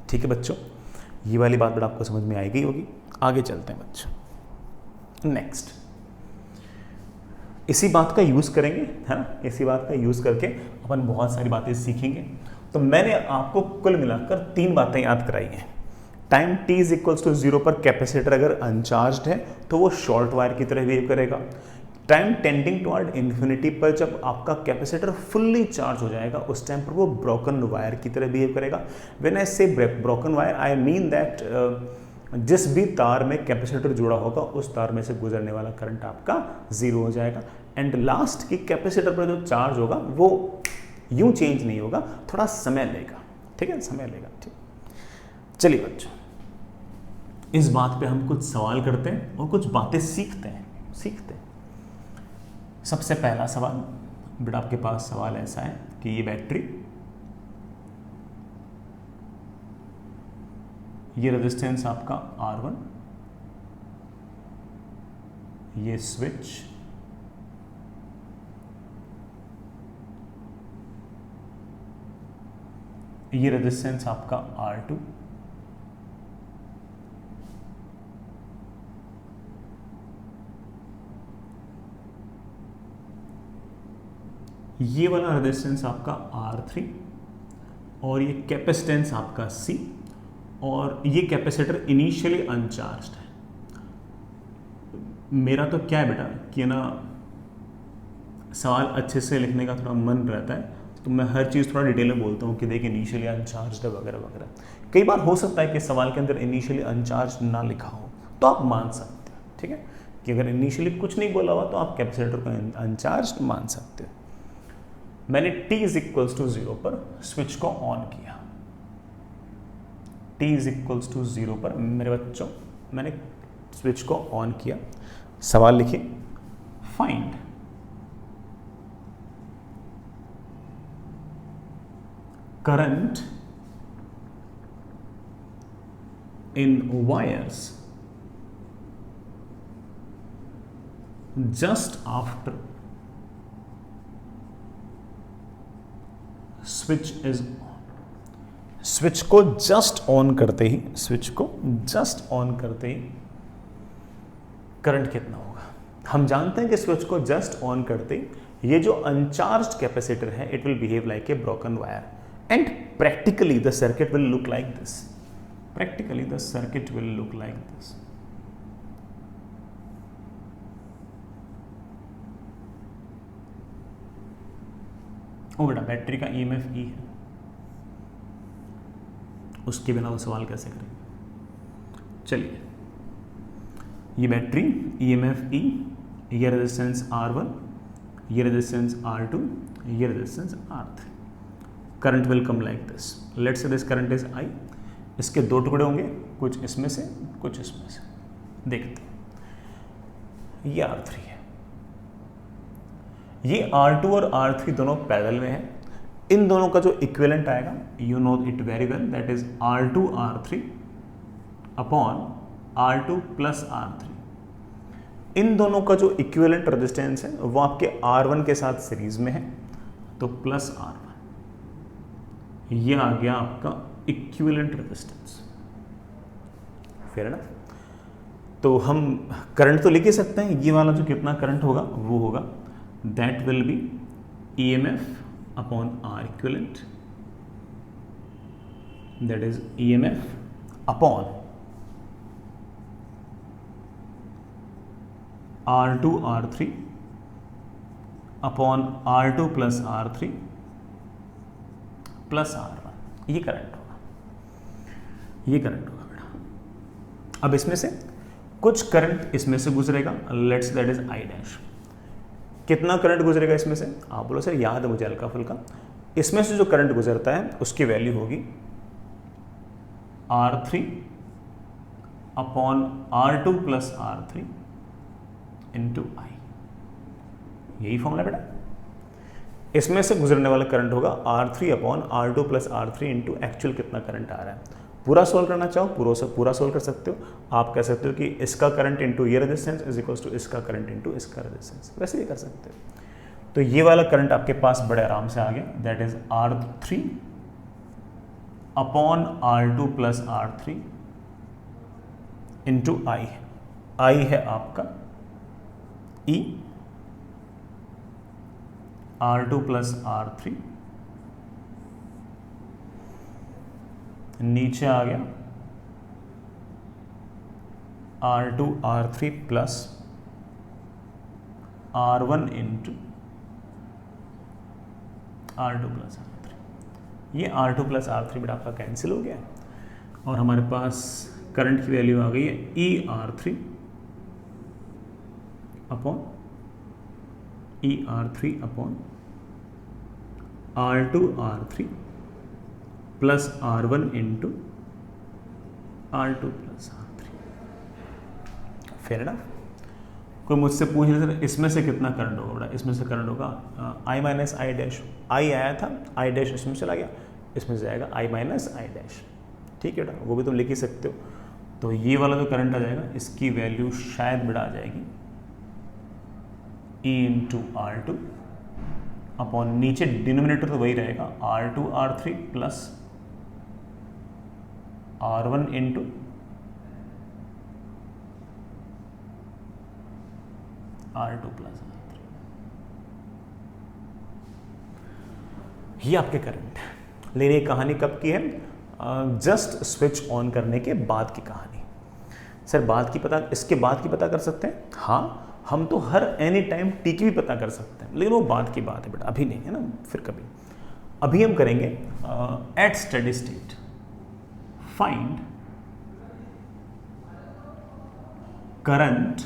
Speaker 1: ठीक है बच्चों, ये वाली बात बड़ा आपको समझ में आई गई होगी। आगे चलते हैं बच्चों। नेक्स्ट, इसी बात का यूज करेंगे, है ना। इसी बात का यूज करके अपन बहुत सारी बातें सीखेंगे। तो मैंने आपको कुल मिलाकर 3 बातें याद कराई हैं। Time t is equals to 0 पर कैपेसिटर अगर अनचार्ज्ड है तो वो शॉर्ट वायर की तरह बिहेव करेगा। टाइम टेंडिंग टुवर्ड इन्फिनिटी पर जब आपका कैपेसिटर फुल्ली चार्ज हो जाएगा उस टाइम पर वो ब्रोकन वायर की तरह बिहेव करेगा। व्हेन आई से broken wire I mean that जिस भी तार में कैपेसिटर जुड़ा होगा उस तार में से गुजरने वाला करंट आपका 0 हो जाएगा। एंड लास्ट की कैपेसिटर पर जो चार्ज होगा वो यूं चेंज नहीं होगा, थोड़ा समय लेगा। ठीक है, समय लेगा। ठीक, चलिए बच्चों, इस बात पे हम कुछ सवाल करते हैं और कुछ बातें सीखते हैं। सबसे पहला सवाल बेटा, आपके पास सवाल ऐसा है कि ये बैटरी, ये रेजिस्टेंस आपका R1, ये स्विच, ये रेजिस्टेंस आपका R2, ये वाला रेजिस्टेंस आपका R3 और ये कैपेसिटेंस आपका C, और ये कैपेसिटर इनिशियली अनचार्ज्ड है। मेरा तो क्या है बेटा कि ना सवाल अच्छे से लिखने का थोड़ा मन रहता है, तो मैं हर चीज़ थोड़ा डिटेल में बोलता हूँ कि देखिए इनिशियली अनचार्ज्ड है वगैरह वगैरह। कई बार हो सकता है कि सवाल के अंदर इनिशियली अनचार्ज ना लिखा हो तो आप मान सकते हो। ठीक है, कि अगर इनिशियली कुछ नहीं बोला हुआ तो आप कैपेसिटर को अनचार्ज मान सकते हो। मैंने t इज इक्वल्स टू 0 पर स्विच को ऑन किया। t इज इक्वल्स टू 0 पर मेरे बच्चों मैंने स्विच को ऑन किया। सवाल लिखिए, find current in wires just after switch is on. Switch को जस्ट ऑन करते ही, स्विच को जस्ट ऑन करते ही करंट कितना होगा। हम जानते हैं कि स्विच को जस्ट ऑन करते ही ये जो अनचार्ज्ड कैपेसिटर है it will behave like a broken wire and practically the circuit will look like this. Practically the circuit will look like this. ओ बेटा, बैटरी का EMF E है, उसके बिना वो सवाल कैसे करेंगे। चलिए, ये बैटरी EMF E, ये रेजिस्टेंस R1, ये रेजिस्टेंस R2, ये resistance R3। Current will come like this, let's say this current is I, इसके दो टुकड़े होंगे, कुछ इसमें से कुछ इसमें से। देखते हैं, ये R3 है, ये R2 और R3 दोनों पैरेलल में है। इन दोनों का जो इक्विवेलेंट आएगा, you know it very well, that is R2 R3 upon R2 plus R3। इन दोनों का जो इक्विवेलेंट रेजिस्टेंस है वो आपके R1 के साथ सीरीज में है, तो प्लस R1, ये आ गया आपका इक्विवेलेंट रेजिस्टेंस। फेयर ना? तो हम करंट तो लिख ही सकते हैं, ये वाला जो कितना करंट होगा वो होगा that will B EMF upon R equivalent, that is EMF upon R2 R3 upon R2 plus R3 plus R1। ये करंट होगा, ये करंट होगा बेटा। अब इसमें से कुछ करंट इसमें से गुजरेगा, let's that is I dash. कितना करंट गुजरेगा इसमें से? आप बोलो सर याद है मुझे हल्का फुल्का। इसमें से जो करंट गुजरता है उसकी वैल्यू होगी R3 upon R2 plus R3 into I। यही फॉर्मूला बेटा। इसमें से गुजरने वाला करंट होगा R3 upon R2 plus R3 into actual कितना करंट आ रहा है। पूरा सोल्व करना चाहो पूरा सोल्व कर सकते हो। आप कह सकते हो कि इसका करंट इंटू ये रेजिस्टेंस इज इक्वल्स टू इसका करंट इंटू इसका रेजिस्टेंस, वैसे भी कर सकते हो। तो ये वाला करंट आपके पास बड़े आराम से आ गया, that is R3 upon R2 plus R3 into I है आपका E, R2 प्लस R3, नीचे आ गया R2 R3 plus R1 into R2 plus R3। ये R2 प्लस R3 बेटा आपका कैंसिल हो गया और हमारे पास करंट की वैल्यू आ गई है ER3 upon R2 R3 plus R1 into R2 plus R3। Fair ना? कोई मुझसे पूछ रहे सर इसमें से कितना करंट होगा बेटा? इसमें से करंट होगा I minus I dash. I आया था, I डैश इसमें चला गया, इसमें से आएगा I माइनस I डैश। ठीक है बेटा, वो भी तुम लिख ही सकते हो। तो ये वाला जो करंट आ जाएगा इसकी वैल्यू शायद बेटा आ जाएगी E इंटू R2 अपॉन नीचे डिनोमिनेटर तो वही रहेगा R2 R3 plus R1 into R2 plus R3। ये आपके करंट है। लेकिन ये कहानी कब की है? जस्ट स्विच ऑन करने के बाद की कहानी। सर बाद की पता, इसके बाद की पता कर सकते हैं? हाँ, हम तो हर एनी टाइम टी की भी पता कर सकते हैं, लेकिन वो बाद की बात है बेटा, अभी नहीं है ना, फिर कभी। अभी हम करेंगे at steady state find current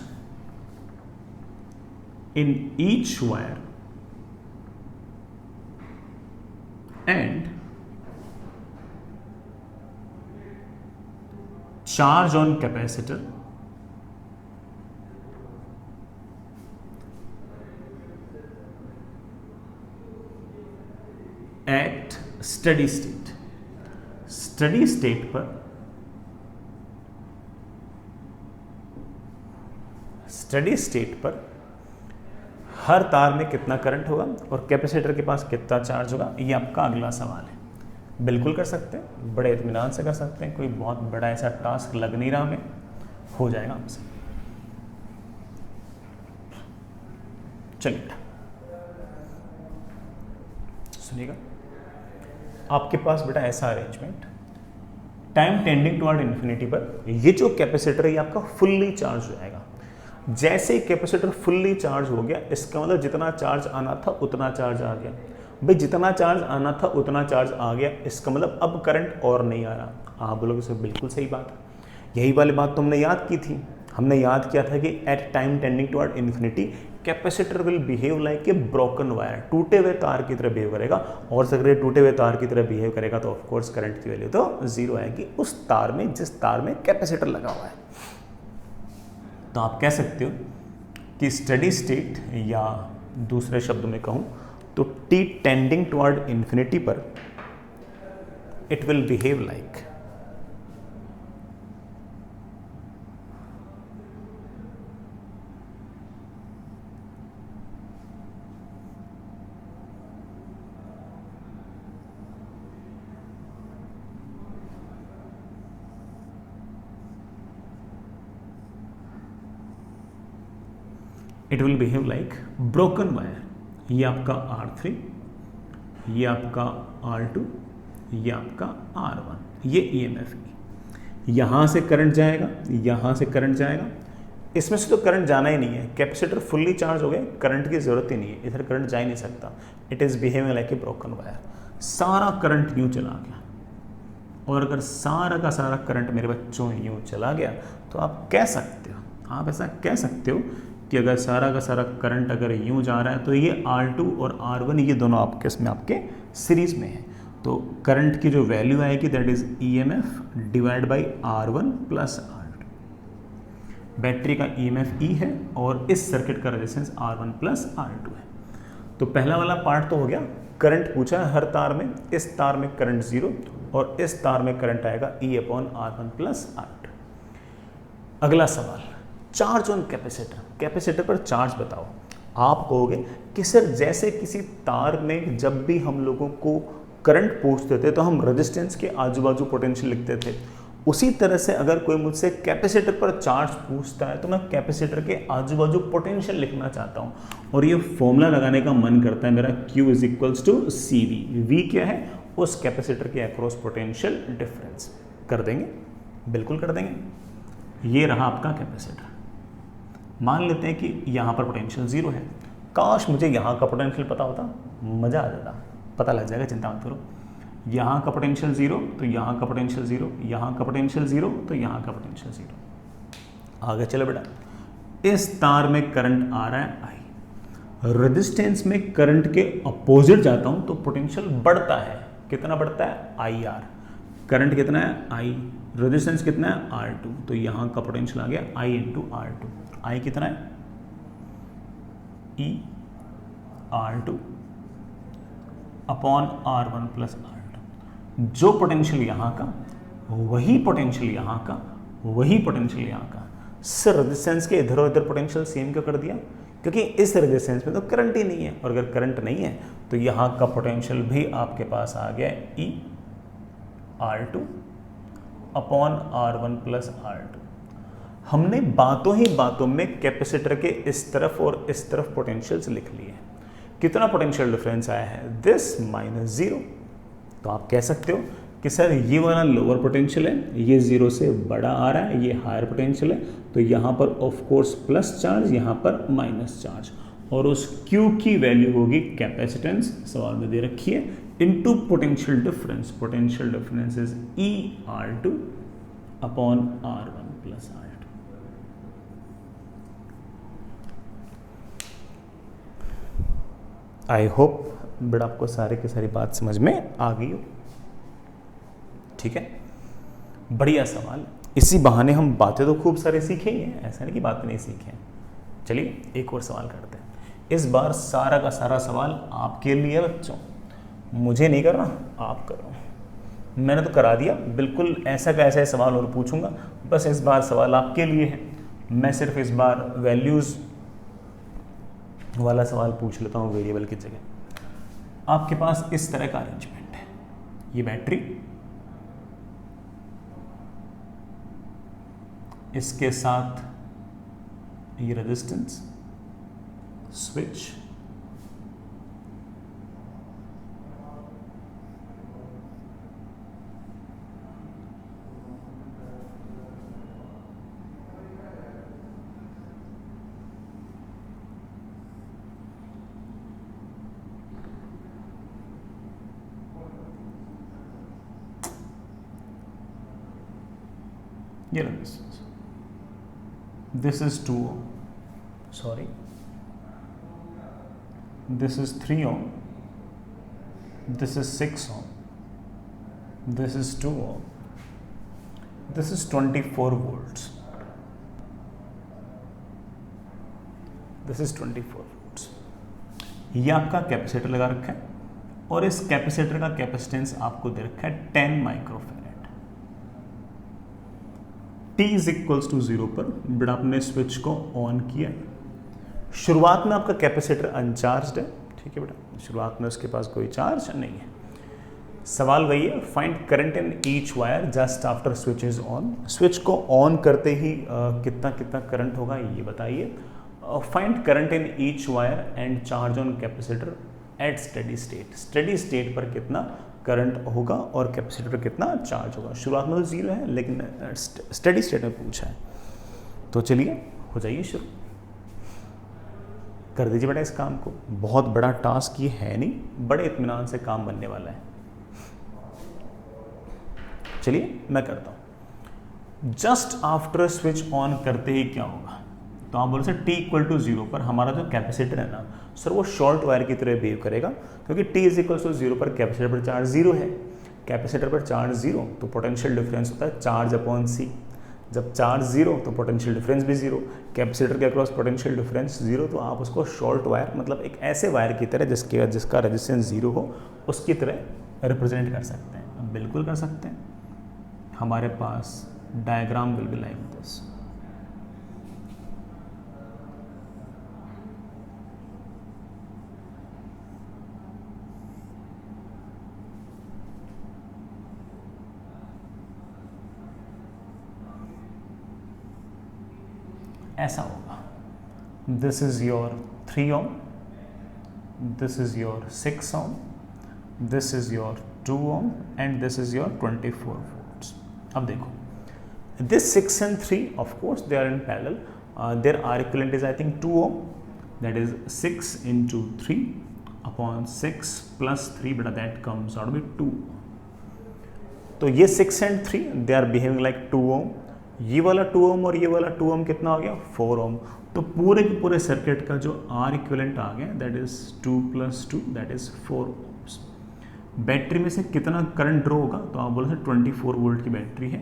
Speaker 1: in each wire and charge on capacitor at steady state. Steady state पर हर तार में कितना करंट होगा और कैपेसिटर के पास कितना चार्ज होगा, ये आपका अगला सवाल है। बिल्कुल कर सकते हैं, बड़े इत्मीनान से कर सकते हैं, कोई बहुत बड़ा ऐसा टास्क लग नहीं रहा हमें, हो जाएगा हमसे। चलिए सुनिएगा, आपके पास बेटा ऐसा arrangement, time tending toward infinity पर ये जो कैपेसिटर है ये आपका फुल्ली चार्ज हो जाएगा। जैसे ही कैपेसिटर फुल्ली चार्ज हो गया, इसका मतलब जितना चार्ज आना था उतना चार्ज आ गया। भाई जितना चार्ज आना था उतना चार्ज आ गया, इसका मतलब अब करंट और नहीं आ रहा। आप बोलोगे सर बिल्कुल सही बात है, यही वाली बात तुमने याद की थी। हमने याद किया था कि at time tending toward infinity capacitor will behave like a broken wire, टूटे हुए तार की तरह बिहेव करेगा। और अगर ये टूटे हुए तार की तरह बिहेव करेगा तो ऑफकोर्स करंट की वैल्यू तो 0 आएगी उस तार में जिस तार में कैपेसिटर लगा हुआ है। तो आप कह सकते हो कि स्टेडी स्टेट, या दूसरे शब्द में कहूं तो t टेंडिंग टुवर्ड इंफिनिटी पर it will behave like it will behave like broken wire. ये आपका R3, ये आपका R2, ये आपका R1, ये EMF है। यहाँ से करंट जाएगा, यहाँ से करंट जाएगा, इसमें से तो करंट जाना ही नहीं है, कैपेसिटर फुल्ली चार्ज हो गया, करंट की ज़रूरत ही नहीं है, इधर करंट जा ही नहीं सकता। It is behaving like a broken wire. सारा करंट यूँ चला गया, और अगर सारा का सारा करंट मेरे बच्चों यूँ चला गया तो आप कह सकते हो, आप ऐसा कह सकते हो कि अगर सारा का सारा करंट अगर यूँ जा रहा है तो ये R2 और R1 ये दोनों आपके इसमें आपके सीरीज में है। तो करंट की जो वैल्यू आएगी that is EMF divide by R1 plus R2। Battery का EMF E है और इस सर्किट का रेजिस्टेंस R1 प्लस R2 है। तो पहला वाला पार्ट तो हो गया, करंट पूछा है हर तार में, इस तार में करंट 0 और इस तार में करंट आएगा E/R1 प्लस R2। अगला सवाल, चार्ज ऑन कैपेसिटर, कैपेसिटर पर चार्ज बताओ। आप कहोगे कि सर जैसे किसी तार में जब भी हम लोगों को करंट पूछते थे तो हम रेजिस्टेंस के आजू बाजू पोटेंशियल लिखते थे, उसी तरह से अगर कोई मुझसे कैपेसिटर पर चार्ज पूछता है तो मैं कैपेसिटर के आजू बाजू पोटेंशियल लिखना चाहता हूँ, और ये फॉर्मूला लगाने का मन करता है मेरा, Q is equals to CV। V क्या है? उस कैपेसिटर के अक्रॉस पोटेंशियल डिफरेंस। कर देंगे, बिल्कुल कर देंगे। ये रहा आपका कैपेसिटर। मान लेते हैं कि यहाँ पर पोटेंशियल 0 है। काश मुझे यहाँ का पोटेंशियल पता होता, मज़ा आ जाता। पता लग जाएगा, चिंता मत करो। यहाँ का पोटेंशियल 0 तो यहाँ का पोटेंशियल 0, यहाँ का पोटेंशियल 0 तो यहाँ का पोटेंशियल 0। आगे चलो बेटा, इस तार में करंट आ रहा है I, रेजिस्टेंस में करंट के अपोजिट जाता हूँ तो पोटेंशियल बढ़ता है। कितना बढ़ता है? IR। करंट कितना है? I। रेजिस्टेंस कितना है? R2। तो यहाँ का पोटेंशियल आ गया I इंटू R2। I कितना है? E R2 upon R1 plus R2। जो पोटेंशियल यहाँ का वही पोटेंशियल यहाँ का, वही पोटेंशियल यहाँ का। सर रेजिस्टेंस के इधर और इधर पोटेंशियल सेम क्यों कर दिया? क्योंकि इस रेजिस्टेंस में तो करंट ही नहीं है, और अगर करंट नहीं है तो यहाँ का पोटेंशियल भी आपके पास आ गया E R2 upon R1 plus R2। हमने बातों ही बातों में कैपेसिटर के इस तरफ और इस तरफ पोटेंशियल्स लिख लिए। कितना पोटेंशियल डिफरेंस आया है? This minus 0। तो आप कह सकते हो कि सर ये वाला लोअर पोटेंशियल है, ये 0 से बड़ा आ रहा है, ये हायर पोटेंशियल है, तो यहाँ पर ऑफ कोर्स प्लस चार्ज, यहाँ पर माइनस चार्ज, और उस Q की वैल्यू होगी कैपेसिटेंस, सवाल में दे रखी है, into potential difference. Potential difference is E R2 upon R1 plus R2। I hope बड़ा आपको सारे की सारी बात समझ में आ गई हो। ठीक है, बढ़िया सवाल। इसी बहाने हम बातें तो खूब सारे सीखे ही हैं, ऐसा नहीं कि बातें नहीं सीखे हैं। चलिए एक और सवाल करते हैं। इस बार सारा का सारा सवाल आपके लिए बच्चों, मुझे नहीं करना, आप करो। मैंने तो करा दिया, बिल्कुल ऐसा का ऐसा सवाल और पूछूंगा, बस इस बार सवाल आपके लिए है। मैं सिर्फ इस बार वैल्यूज़ वाला सवाल पूछ लेता हूँ वेरिएबल की जगह। आपके पास इस तरह का अरेंजमेंट है, ये बैटरी, इसके साथ ये रेजिस्टेंस, स्विच, ये resistance, this is 2 ohm, sorry this is 3 ohm, this is 6 ohm, this is 2 ohm, this is 24 volts, this is 24 volts। ये आपका कैपेसिटर लगा रखा है और इस कैपेसिटर का कैपेसिटेंस आपको दे रखा है 10 microfarad. t is equals to 0 पर बट आपने स्विच को ऑन किया। शुरुआत में आपका कैपेसिटर अनचार्ज्ड है, ठीक है बेटा, शुरुआत में उसके पास कोई चार्ज नहीं है। सवाल वही है, find current in each wire just after switch is on. Switch को ऑन करते ही कितना कितना करंट होगा ये बताइए। Find current in each wire and charge on capacitor eight steady state. Steady state पर कितना करंट होगा और कैपेसिटर पर कितना चार्ज होगा। शुरुआत में तो 0 है लेकिन स्टेडी स्टेट में पूछा है, तो चलिए हो जाइए शुरू, कर दीजिए बेटा इस काम को। बहुत बड़ा टास्क ये है नहीं, बड़े इत्मीनान से काम बनने वाला है। चलिए मैं करता हूं। जस्ट आफ्टर स्विच ऑन करते ही क्या होगा, तो आप बोल सकते t इक्वल टू 0 पर हमारा जो कैपेसिटर है ना सर वो शॉर्ट वायर की तरह बिहेव करेगा, क्योंकि t इज इक्वल टू 0 पर कैपेसिटर पर चार्ज 0 है। कैपेसिटर पर चार्ज 0 तो पोटेंशियल डिफरेंस होता है चार्ज अपॉन c। जब चार्ज 0 तो पोटेंशियल डिफरेंस भी 0। कैपेसिटर के अक्रॉस पोटेंशियल डिफरेंस 0, तो आप उसको शॉर्ट वायर मतलब एक ऐसे वायर की तरह जिसका रेजिस्टेंस 0 हो उसकी तरह रिप्रेजेंट कर सकते हैं। बिल्कुल कर सकते हैं। हमारे पास diagram will be like this. ऐसा होगा, this is your 3 ohm, this is your 6 ohm, this is your 2 ohm and this is your 24 volts। अब देखो this 6 and 3 of course they are in parallel, their R equivalent is I think 2 ohm, that is 6 into 3 upon 6 plus 3 beta that comes out to be 2। तो ये 6 and 3 they are behaving like 2 ohm, ये वाला 2 ohm और ये वाला 2 ohm कितना हो गया 4 ohm। तो पूरे के पूरे सर्किट का जो R इक्विवेलेंट आ गया that is 2 + 2 that is 4 ohms। Battery में से कितना करंट ड्रॉ होगा, तो आप बोले 24 वोल्ट की बैटरी है,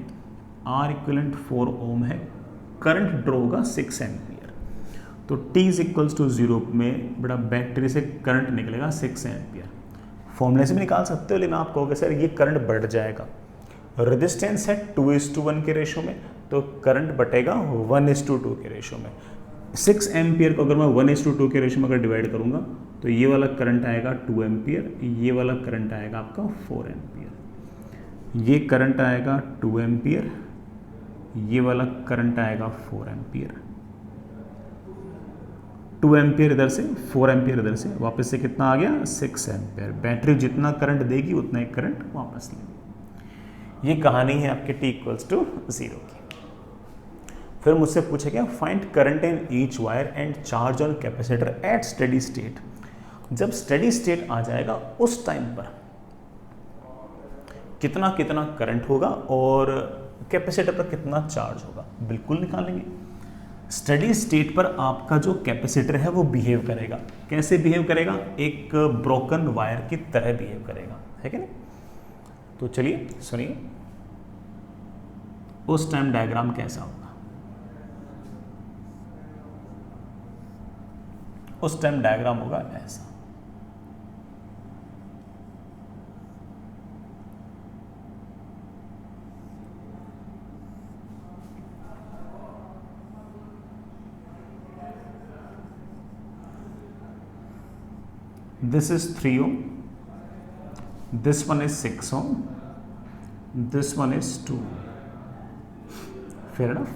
Speaker 1: R इक्विवेलेंट 4 ohm है, करंट ड्रॉ होगा 6 एम्पियर। तो t इज इक्वल्स टू 0 में बड़ा बैटरी से करंट निकलेगा 6 एम्पियर। फॉर्मूले से भी निकाल सकते हो, लेकिन आप कहोगे सर ये करंट बढ़ जाएगा। रेजिस्टेंस है 2:1 के रेशो में, तो करंट बटेगा 1:2 के रेशो में। 6 एम्पियर को अगर मैं 1:2 के रेशो में अगर डिवाइड करूंगा तो ये वाला करंट आएगा 2 एम्पियर, ये वाला करंट आएगा आपका 4 एम्पियर, ये करंट आएगा 2 एम्पियर, ये वाला करंट आएगा 4 एम्पियर। 2 एम्पियर इधर से, 4 एम्पियर इधर से, वापस से कितना आ गया 6 एम्पियर। बैटरी जितना करंट देगी उतना ही करंट वापस लेगी। ये कहानी है आपके t इक्वल्स टू 0 की। फिर मुझसे पूछा गया find current in each wire and charge on capacitor eight steady state. जब स्टेडी स्टेट आ जाएगा उस टाइम पर कितना कितना करंट होगा और कैपेसिटर पर कितना चार्ज होगा, बिल्कुल निकालेंगे। स्टेडी स्टेट पर आपका जो कैपेसिटर है वो बिहेव करेगा, कैसे बिहेव करेगा, एक ब्रोकन वायर की तरह बिहेव करेगा, है कि नहीं। तो चलिए सुनिए उस टाइम डायग्राम कैसा होगा। उस टाइम डायग्राम होगा ऐसा। This is 3 ohm, this one is 6 ohm, this one is 2। Fair enough।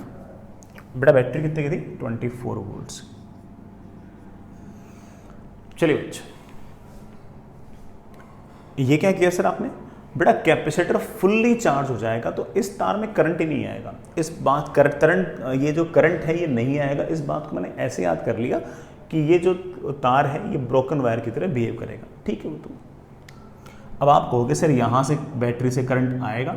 Speaker 1: बेटा बैटरी कितने की थी 24 वोल्ट्स। चलिए बच्चे ये क्या किया सर आपने, बेटा कैपेसिटर फुल्ली चार्ज हो जाएगा तो इस तार में करंट ही नहीं आएगा। इस बात करंट ये जो करंट है ये नहीं आएगा, इस बात को मैंने ऐसे याद कर लिया कि ये जो तार है ये ब्रोकन वायर की तरह बिहेव करेगा, ठीक है वो। तो अब आप कहोगे सर यहाँ से बैटरी से करंट आएगा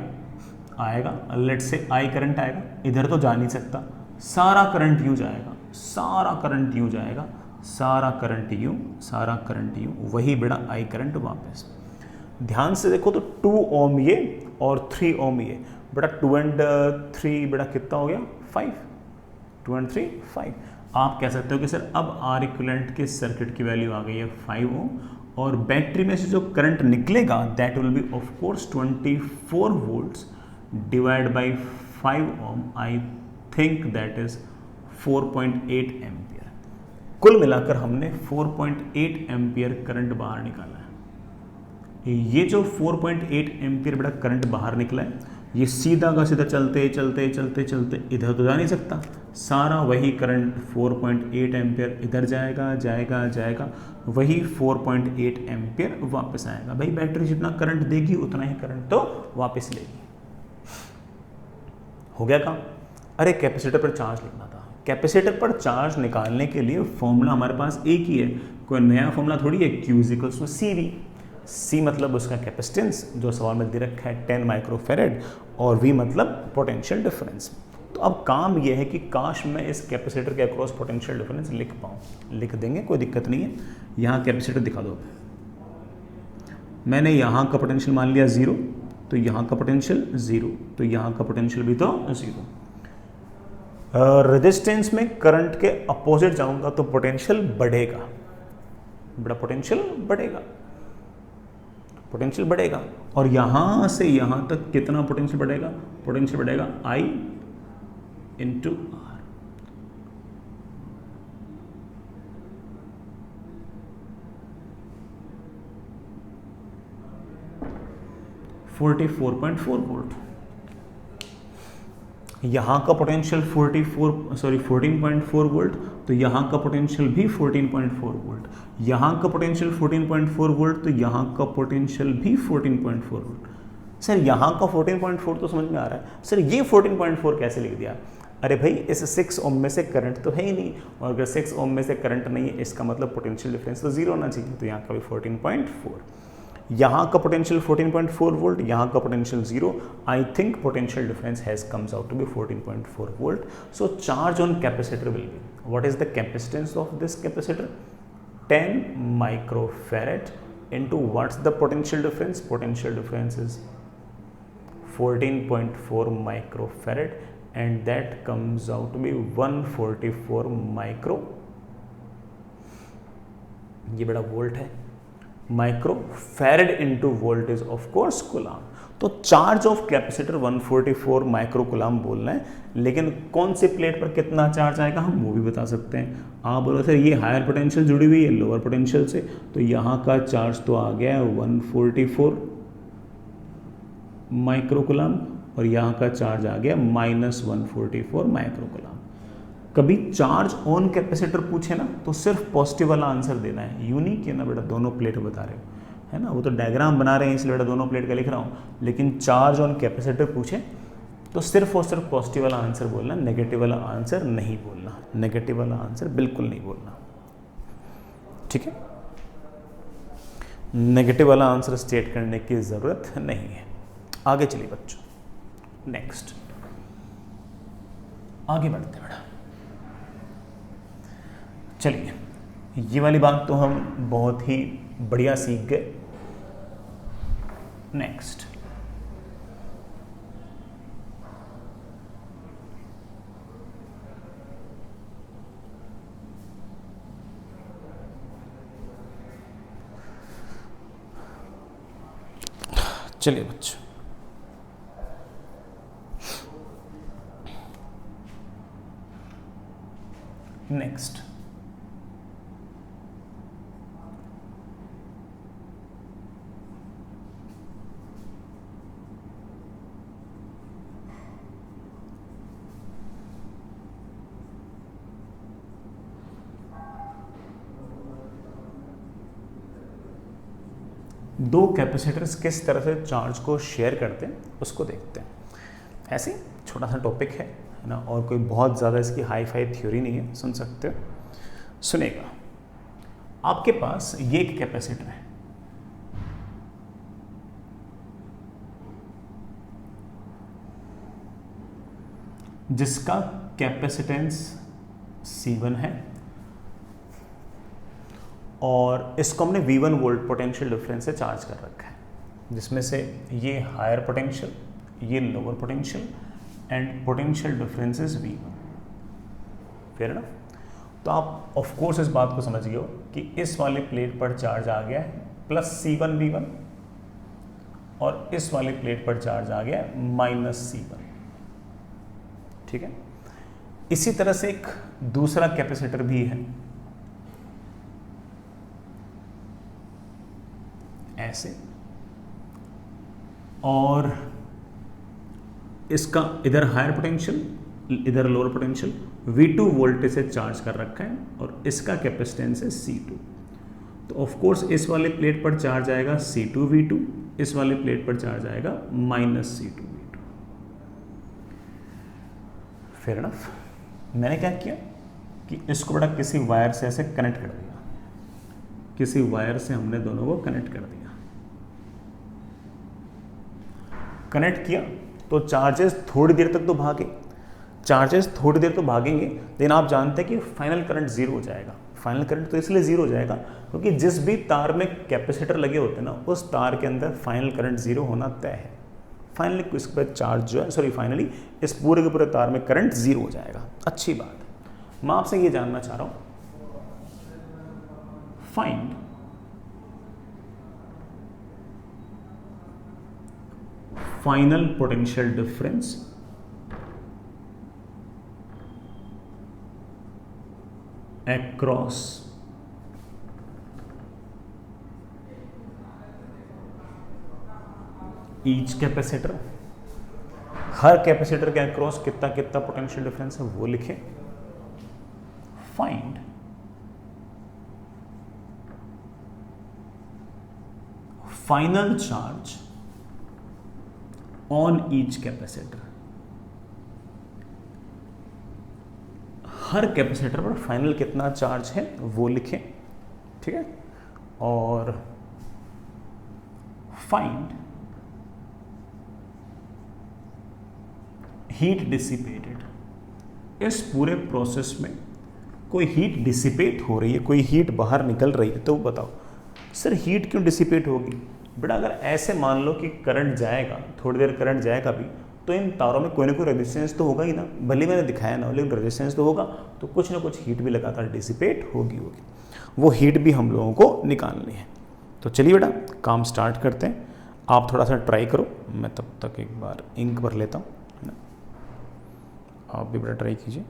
Speaker 1: लेट से आई करंट आएगा, इधर तो जा नहीं सकता, सारा करंट यूँ जाएगा, सारा करंट यूँ जाएगा, सारा करंट यूं, सारा करंट यूं, वही बेटा आई करंट वापस। ध्यान से देखो तो 2 ओम ये और 3 ओम ये, बेटा 2 and 3 बेटा कितना हो गया 5, 2 and 3 5। आप कह सकते हो कि सर अब आर इक्विवेलेंट के सर्किट की वैल्यू आ गई है 5 ओम, और बैटरी में से जो करंट निकलेगा that will be of course 24 volts divide by 5 ohm, I think that is 4.8 ampere. कुल मिलाकर हमने 4.8 एम्पियर करंट बाहर निकाला है। ये जो 4.8 एम्पियर बेटा करंट बाहर निकला है, ये सीधा का सीधा चलते चलते चलते चलते इधर तो जा नहीं सकता, सारा वही करंट 4.8 एम्पियर इधर जाएगा जाएगा जाएगा, वही 4.8 एम्पियर वापस आएगा। भाई बैटरी जितना करंट देगी उतना ही करंट तो वापस लेगी। हो गया काम। अरे कैपेसिटर पर चार्ज लिखना था। कैपेसिटर पर चार्ज निकालने के लिए फॉर्मूला हमारे पास एक ही है, कोई नया फॉर्मूला थोड़ी है। Q = CV। C मतलब उसका कैपेसिटेंस जो सवाल में दे रखा है 10 माइक्रोफेरेड, और V मतलब पोटेंशियल डिफरेंस। तो अब काम यह है कि काश मैं इस कैपेसिटर के अक्रॉस पोटेंशियल डिफरेंस लिख पाऊँ। लिख देंगे, कोई दिक्कत नहीं है। यहाँ कैपेसिटर दिखा दो। मैंने यहाँ का पोटेंशियल मान लिया 0, तो यहाँ का पोटेंशियल 0, तो यहाँ का पोटेंशियल भी तो 0। रेजिस्टेंस में करंट के अपोजिट जाऊंगा तो पोटेंशियल बढ़ेगा, बड़ा पोटेंशियल बढ़ेगा, पोटेंशियल बढ़ेगा। और यहां से यहां तक कितना पोटेंशियल बढ़ेगा? पोटेंशियल बढ़ेगा I × R। 44.4 वोल्ट। यहाँ का पोटेंशियल 14.4 वोल्ट, तो यहाँ का पोटेंशियल भी 14.4 वोल्ट। यहाँ का पोटेंशियल 14.4 वोल्ट, तो यहाँ का पोटेंशियल भी 14.4 वोल्ट। सर यहाँ का 14.4 तो समझ में आ रहा है, सर ये 14.4 कैसे लिख दिया? अरे भाई इस 6 ओम में से करंट तो है ही नहीं, और अगर 6 ओम में से करंट नहीं है इसका मतलब पोटेंशियल डिफरेंस तो 0 होना चाहिए, तो यहाँ का भी 14.4। यहाँ का पोटेंशियल 14.4 वोल्ट, यहाँ का potential 0। I think potential difference has comes out to be 14.4 volt. So charge on capacitor will be, what is the capacitance of this capacitor? 10 microfarad into what's the potential difference? Potential difference is 14.4 microfarad, and that comes out to be 144 micro, ये बड़ा वोल्ट है, micro farad into volt is of course coulomb. तो charge of capacitor 144 micro coulomb बोलना है, लेकिन कौन से प्लेट पर कितना चार्ज आएगा हम वो भी बता सकते हैं। आप बोलो सर ये हायर पोटेंशियल जुड़ी हुई है लोअर पोटेंशियल से, तो यहाँ का चार्ज तो आ गया 144 माइक्रो कूलाम, और यहाँ का चार्ज आ गया -144 माइक्रो कूलाम। कभी चार्ज ऑन कैपेसिटर पूछे ना तो सिर्फ पॉजिटिव वाला आंसर देना है, यूं नहीं कि ना बेटा दोनों प्लेट बता रहे हो, है ना, वो तो डायग्राम बना रहे हैं इसलिए बेटा दोनों प्लेट का लिख रहा हूँ। लेकिन चार्ज ऑन कैपेसिटर पूछे तो सिर्फ और सिर्फ पॉजिटिव वाला आंसर बोलना, नेगेटिव वाला आंसर नहीं बोलना, नेगेटिव वाला आंसर बिल्कुल नहीं बोलना, ठीक है। नेगेटिव वाला आंसर स्टेट करने की जरूरत नहीं है। आगे चलिए बच्चों, नेक्स्ट आगे बढ़ते हैं बेटा। चलिए ये वाली बात तो हम बहुत ही बढ़िया सीख गए। नेक्स्ट चलिए बच्चों, नेक्स्ट दो कैपेसिटर्स किस तरह से चार्ज को शेयर करते हैं उसको देखते हैं। ऐसे छोटा सा टॉपिक है ना, और कोई बहुत ज़्यादा इसकी हाई फाई थ्योरी नहीं है, सुन सकते हो। सुनेगा, आपके पास ये एक कैपेसिटर है, जिसका कैपेसिटेंस C1 है और इसको हमने V1 वोल्ट पोटेंशियल डिफरेंस से चार्ज कर रखा है, जिसमें से ये हायर पोटेंशियल, ये lower potential and potential difference is V1। Fair ना? तो आप ऑफ कोर्स इस बात को समझ गए हो कि इस वाले प्लेट पर चार्ज आ गया है प्लस C1 V1 और इस वाले प्लेट पर चार्ज आ गया है माइनस C1। ठीक है। इसी तरह से एक दूसरा कैपेसिटर भी है, ऐसे, और इसका इधर हायर पोटेंशियल इधर लोअर पोटेंशियल V2 वोल्टेज से चार्ज कर रखा है और इसका कैपेसिटेंस है C2। तो ऑफ कोर्स इस वाले प्लेट पर चार्ज आएगा C2 V2, इस वाले प्लेट पर चार्ज आएगा minus C2 V2। Fair enough. मैंने क्या किया कि इसको बड़ा किसी वायर से ऐसे कनेक्ट कर दिया, किसी वायर से हमने दोनों को कनेक्ट कर दिया। कनेक्ट किया तो चार्जेस थोड़ी देर तक तो भागे, चार्जेस थोड़ी देर तो भागेंगे, लेकिन आप जानते हैं कि फाइनल करंट जीरो हो जाएगा। फाइनल करंट तो इसलिए जीरो हो जाएगा क्योंकि जिस भी तार में कैपेसिटर लगे होते हैं ना, उस तार के अंदर फाइनल करंट जीरो होना तय है। फाइनली इस पर चार्ज जो है फाइनली इस पूरे के पूरे तार में करंट जीरो हो जाएगा। अच्छी बात है। मैं आपसे ये जानना चाह रहा हूं, find final potential difference across each capacitor. हर कैपेसिटर के अक्रॉस कितना कितना पोटेंशियल डिफरेंस है वो लिखें। Find final charge on each capacitor. हर कैपेसिटर पर फाइनल कितना चार्ज है वो लिखें। ठीक है। और फाइंड हीट डिसिपेटेड। इस पूरे प्रोसेस में कोई हीट डिसिपेट हो रही है, कोई हीट बाहर निकल रही है, तो बताओ सर हीट क्यों डिसिपेट होगी? बेटा अगर ऐसे मान लो कि करंट जाएगा, थोड़ी देर करंट जाएगा भी, तो इन तारों में कोई ना कोई रेजिस्टेंस तो होगा ही ना, भले मैंने दिखाया ना, लेकिन रेजिस्टेंस तो होगा, तो कुछ ना कुछ हीट भी लगातार डिसिपेट होगी। वो हीट भी हम लोगों को निकालनी है। तो चलिए बेटा काम स्टार्ट करते हैं। आप थोड़ा सा ट्राई करो, मैं तब तक एक बार इंक भर लेता हूँ, है ना। आप भी बेटा ट्राई कीजिए।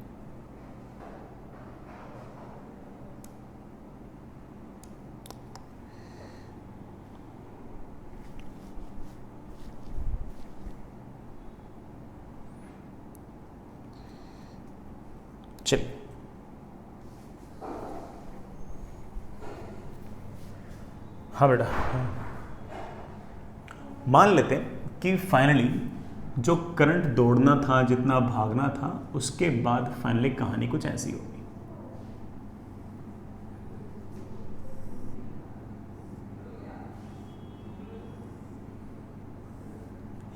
Speaker 1: चलिए हाँ बेटा, मान लेते हैं कि फाइनली जो करंट दौड़ना था, जितना भागना था, उसके बाद फाइनली कहानी कुछ ऐसी होगी।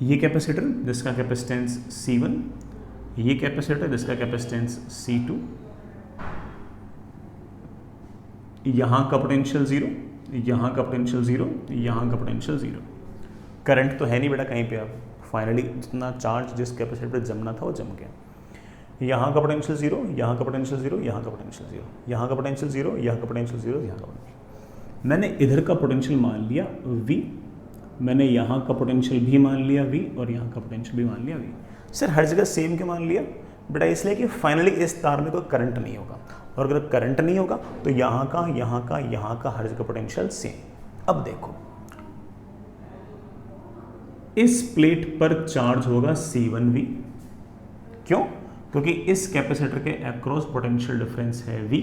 Speaker 1: ये कैपेसिटर जिसका कैपेसिटेंस C1, ये कैपेसिटर जिसका कैपेसिटेंस C2, यहाँ का पोटेंशियल जीरो, यहाँ का पोटेंशियल जीरो, यहाँ का पोटेंशियल जीरो। करंट तो है नहीं बेटा कहीं पे। अब फाइनली जितना चार्ज जिस कैपेसिटर पर जमना था वो जम गया। यहाँ का पोटेंशियल जीरो, यहाँ का पोटेंशियल जीरो, यहाँ का पोटेंशियल जीरो, यहाँ का पोटेंशियल जीरो, यहाँ का पोटेंशियल जीरो, यहाँ का पोटेंशियल। मैंने इधर का पोटेंशियल मान लिया V, मैंने यहाँ का पोटेंशियल भी मान लिया V, और यहाँ का पोटेंशियल भी मान लिया V। सर हर जगह सेम क्यों मान लिया बेटा? इसलिए कि फाइनली इस तार में कोई करंट नहीं होगा, और अगर करंट नहीं होगा तो यहाँ का, यहाँ का, यहाँ का हर जगह पोटेंशियल सेम। अब देखो इस प्लेट पर चार्ज होगा C1V। क्यों? क्योंकि इस कैपेसिटर के अक्रॉस पोटेंशियल डिफरेंस है V,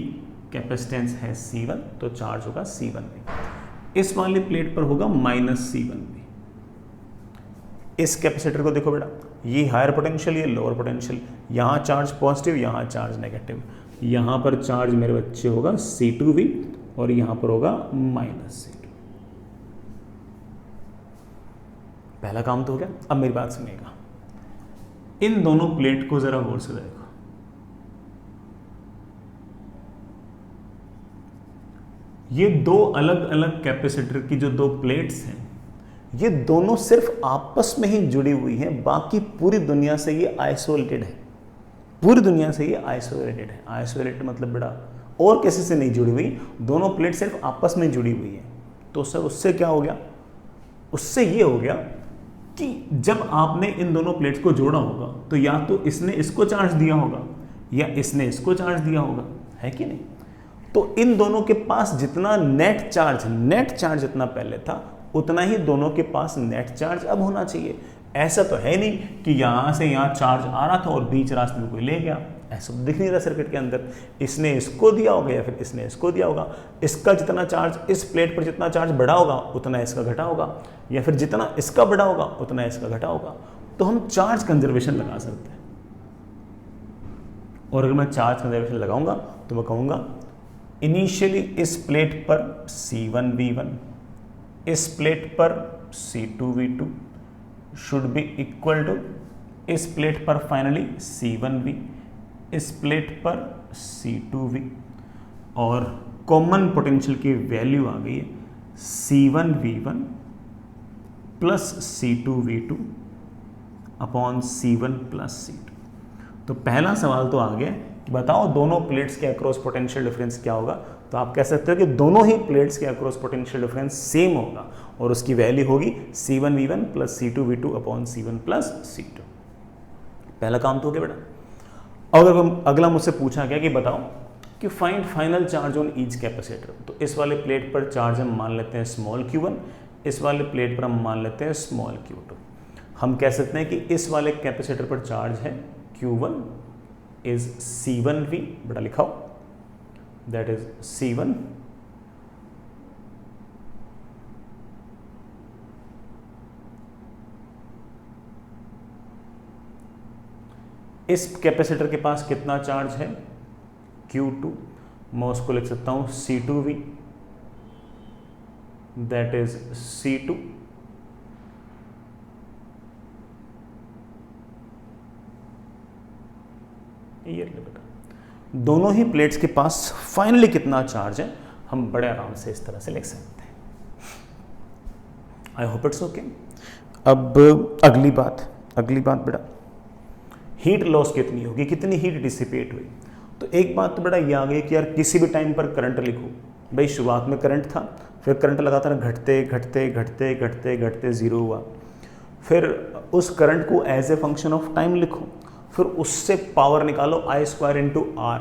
Speaker 1: कैपेसिटेंस है C1, तो चार्ज होगा C1V। इस वाली प्लेट पर होगा माइनस C1V। इस कैपेसिटर को देखो बेटा, ये हायर पोटेंशियल, ये लोअर पोटेंशियल, यहाँ चार्ज पॉजिटिव, यहाँ चार्ज नेगेटिव। यहाँ पर चार्ज मेरे बच्चे होगा C2V और यहाँ पर होगा माइनस C2। पहला काम तो हो गया। अब मेरी बात सुनिएगा, इन दोनों प्लेट को जरा गौर से देखो। ये दो अलग अलग कैपेसिटर की जो दो प्लेट्स हैं, ये दोनों सिर्फ आपस में ही जुड़ी हुई हैं, बाकी पूरी दुनिया से ये आइसोलेटेड है। पूरी दुनिया से ये आइसोलेटेड है। आइसोलेटेड मतलब बड़ा और किसी से नहीं जुड़ी हुई, दोनों प्लेट सिर्फ आपस में जुड़ी हुई है। तो सर उससे क्या हो गया? उससे ये हो गया कि जब आपने इन दोनों प्लेट्स को जोड़ा होगा तो या तो इसने इसको चार्ज दिया होगा या इसने इसको चार्ज दिया होगा, है कि नहीं? तो इन दोनों के पास जितना नेट चार्ज जितना पहले था उतना ही दोनों के पास नेट चार्ज अब होना चाहिए। ऐसा तो है नहीं कि यहां से यहां चार्ज आ रहा था और बीच रास्ते में कोई ले गया, ऐसा तो दिख नहीं रहा सर्किट के अंदर। इसने इसको दिया होगा या फिर इसने इसको दिया होगा। इसका जितना चार्ज, इस प्लेट पर जितना चार्ज बढ़ा होगा उतना इसका घटा होगा, या फिर जितना इसका बढ़ा होगा उतना इसका घटा होगा। तो हम चार्ज कंजर्वेशन लगा सकते हैं। और अगर मैं चार्ज कंजर्वेशन लगाऊंगा तो मैं कहूंगा इनिशियली इस प्लेट पर C1V1, इस प्लेट पर C2V2 should be equal to इस प्लेट पर फाइनली C1V, इस प्लेट पर C2V, और कॉमन पोटेंशियल की वैल्यू आ गई है C1V1 plus C2V2 upon C1 plus C2। तो पहला सवाल तो आ गया, बताओ दोनों प्लेट्स के अक्रॉस पोटेंशियल डिफरेंस क्या होगा। तो आप कह सकते हो कि दोनों ही प्लेट्स के अक्रॉस पोटेंशियल डिफरेंस सेम होगा और उसकी वैल्यू होगी C1V1 plus C2V2 upon C1 plus C2। पहला काम तो हो गया बेटा। अगर अगला मुझसे पूछा गया कि बताओ कि find final charge on each capacitor, तो इस वाले प्लेट पर चार्ज हम मान लेते हैं स्मॉल q1, इस वाले प्लेट पर हम मान लेते हैं स्मॉल q2। हम कह सकते हैं कि इस वाले कैपेसिटर पर चार्ज है q1 इज C1V, बेटा लिखाओ, दैट इज C1 इस कैपेसिटर के पास कितना चार्ज है Q2, मैं उसको लिख सकता हूं C2V, दैट इज C2 ये बेटा। दोनों ही प्लेट्स के पास फाइनली कितना चार्ज है हम बड़े आराम से इस तरह से लिख सकते हैं। I hope it's okay. अब अगली बात बेटा, हीट लॉस कितनी होगी, कितनी हीट डिसिपेट हुई। तो एक बात तो बेटा ये आ गई कि यार किसी भी टाइम पर करंट लिखो, भाई शुरुआत में करंट था, फिर करंट लगातार घटते घटते घटते घटते घटते जीरो हुआ, फिर उस करंट को as a function of time लिखो, फिर उससे पावर निकालो I² इंटू R,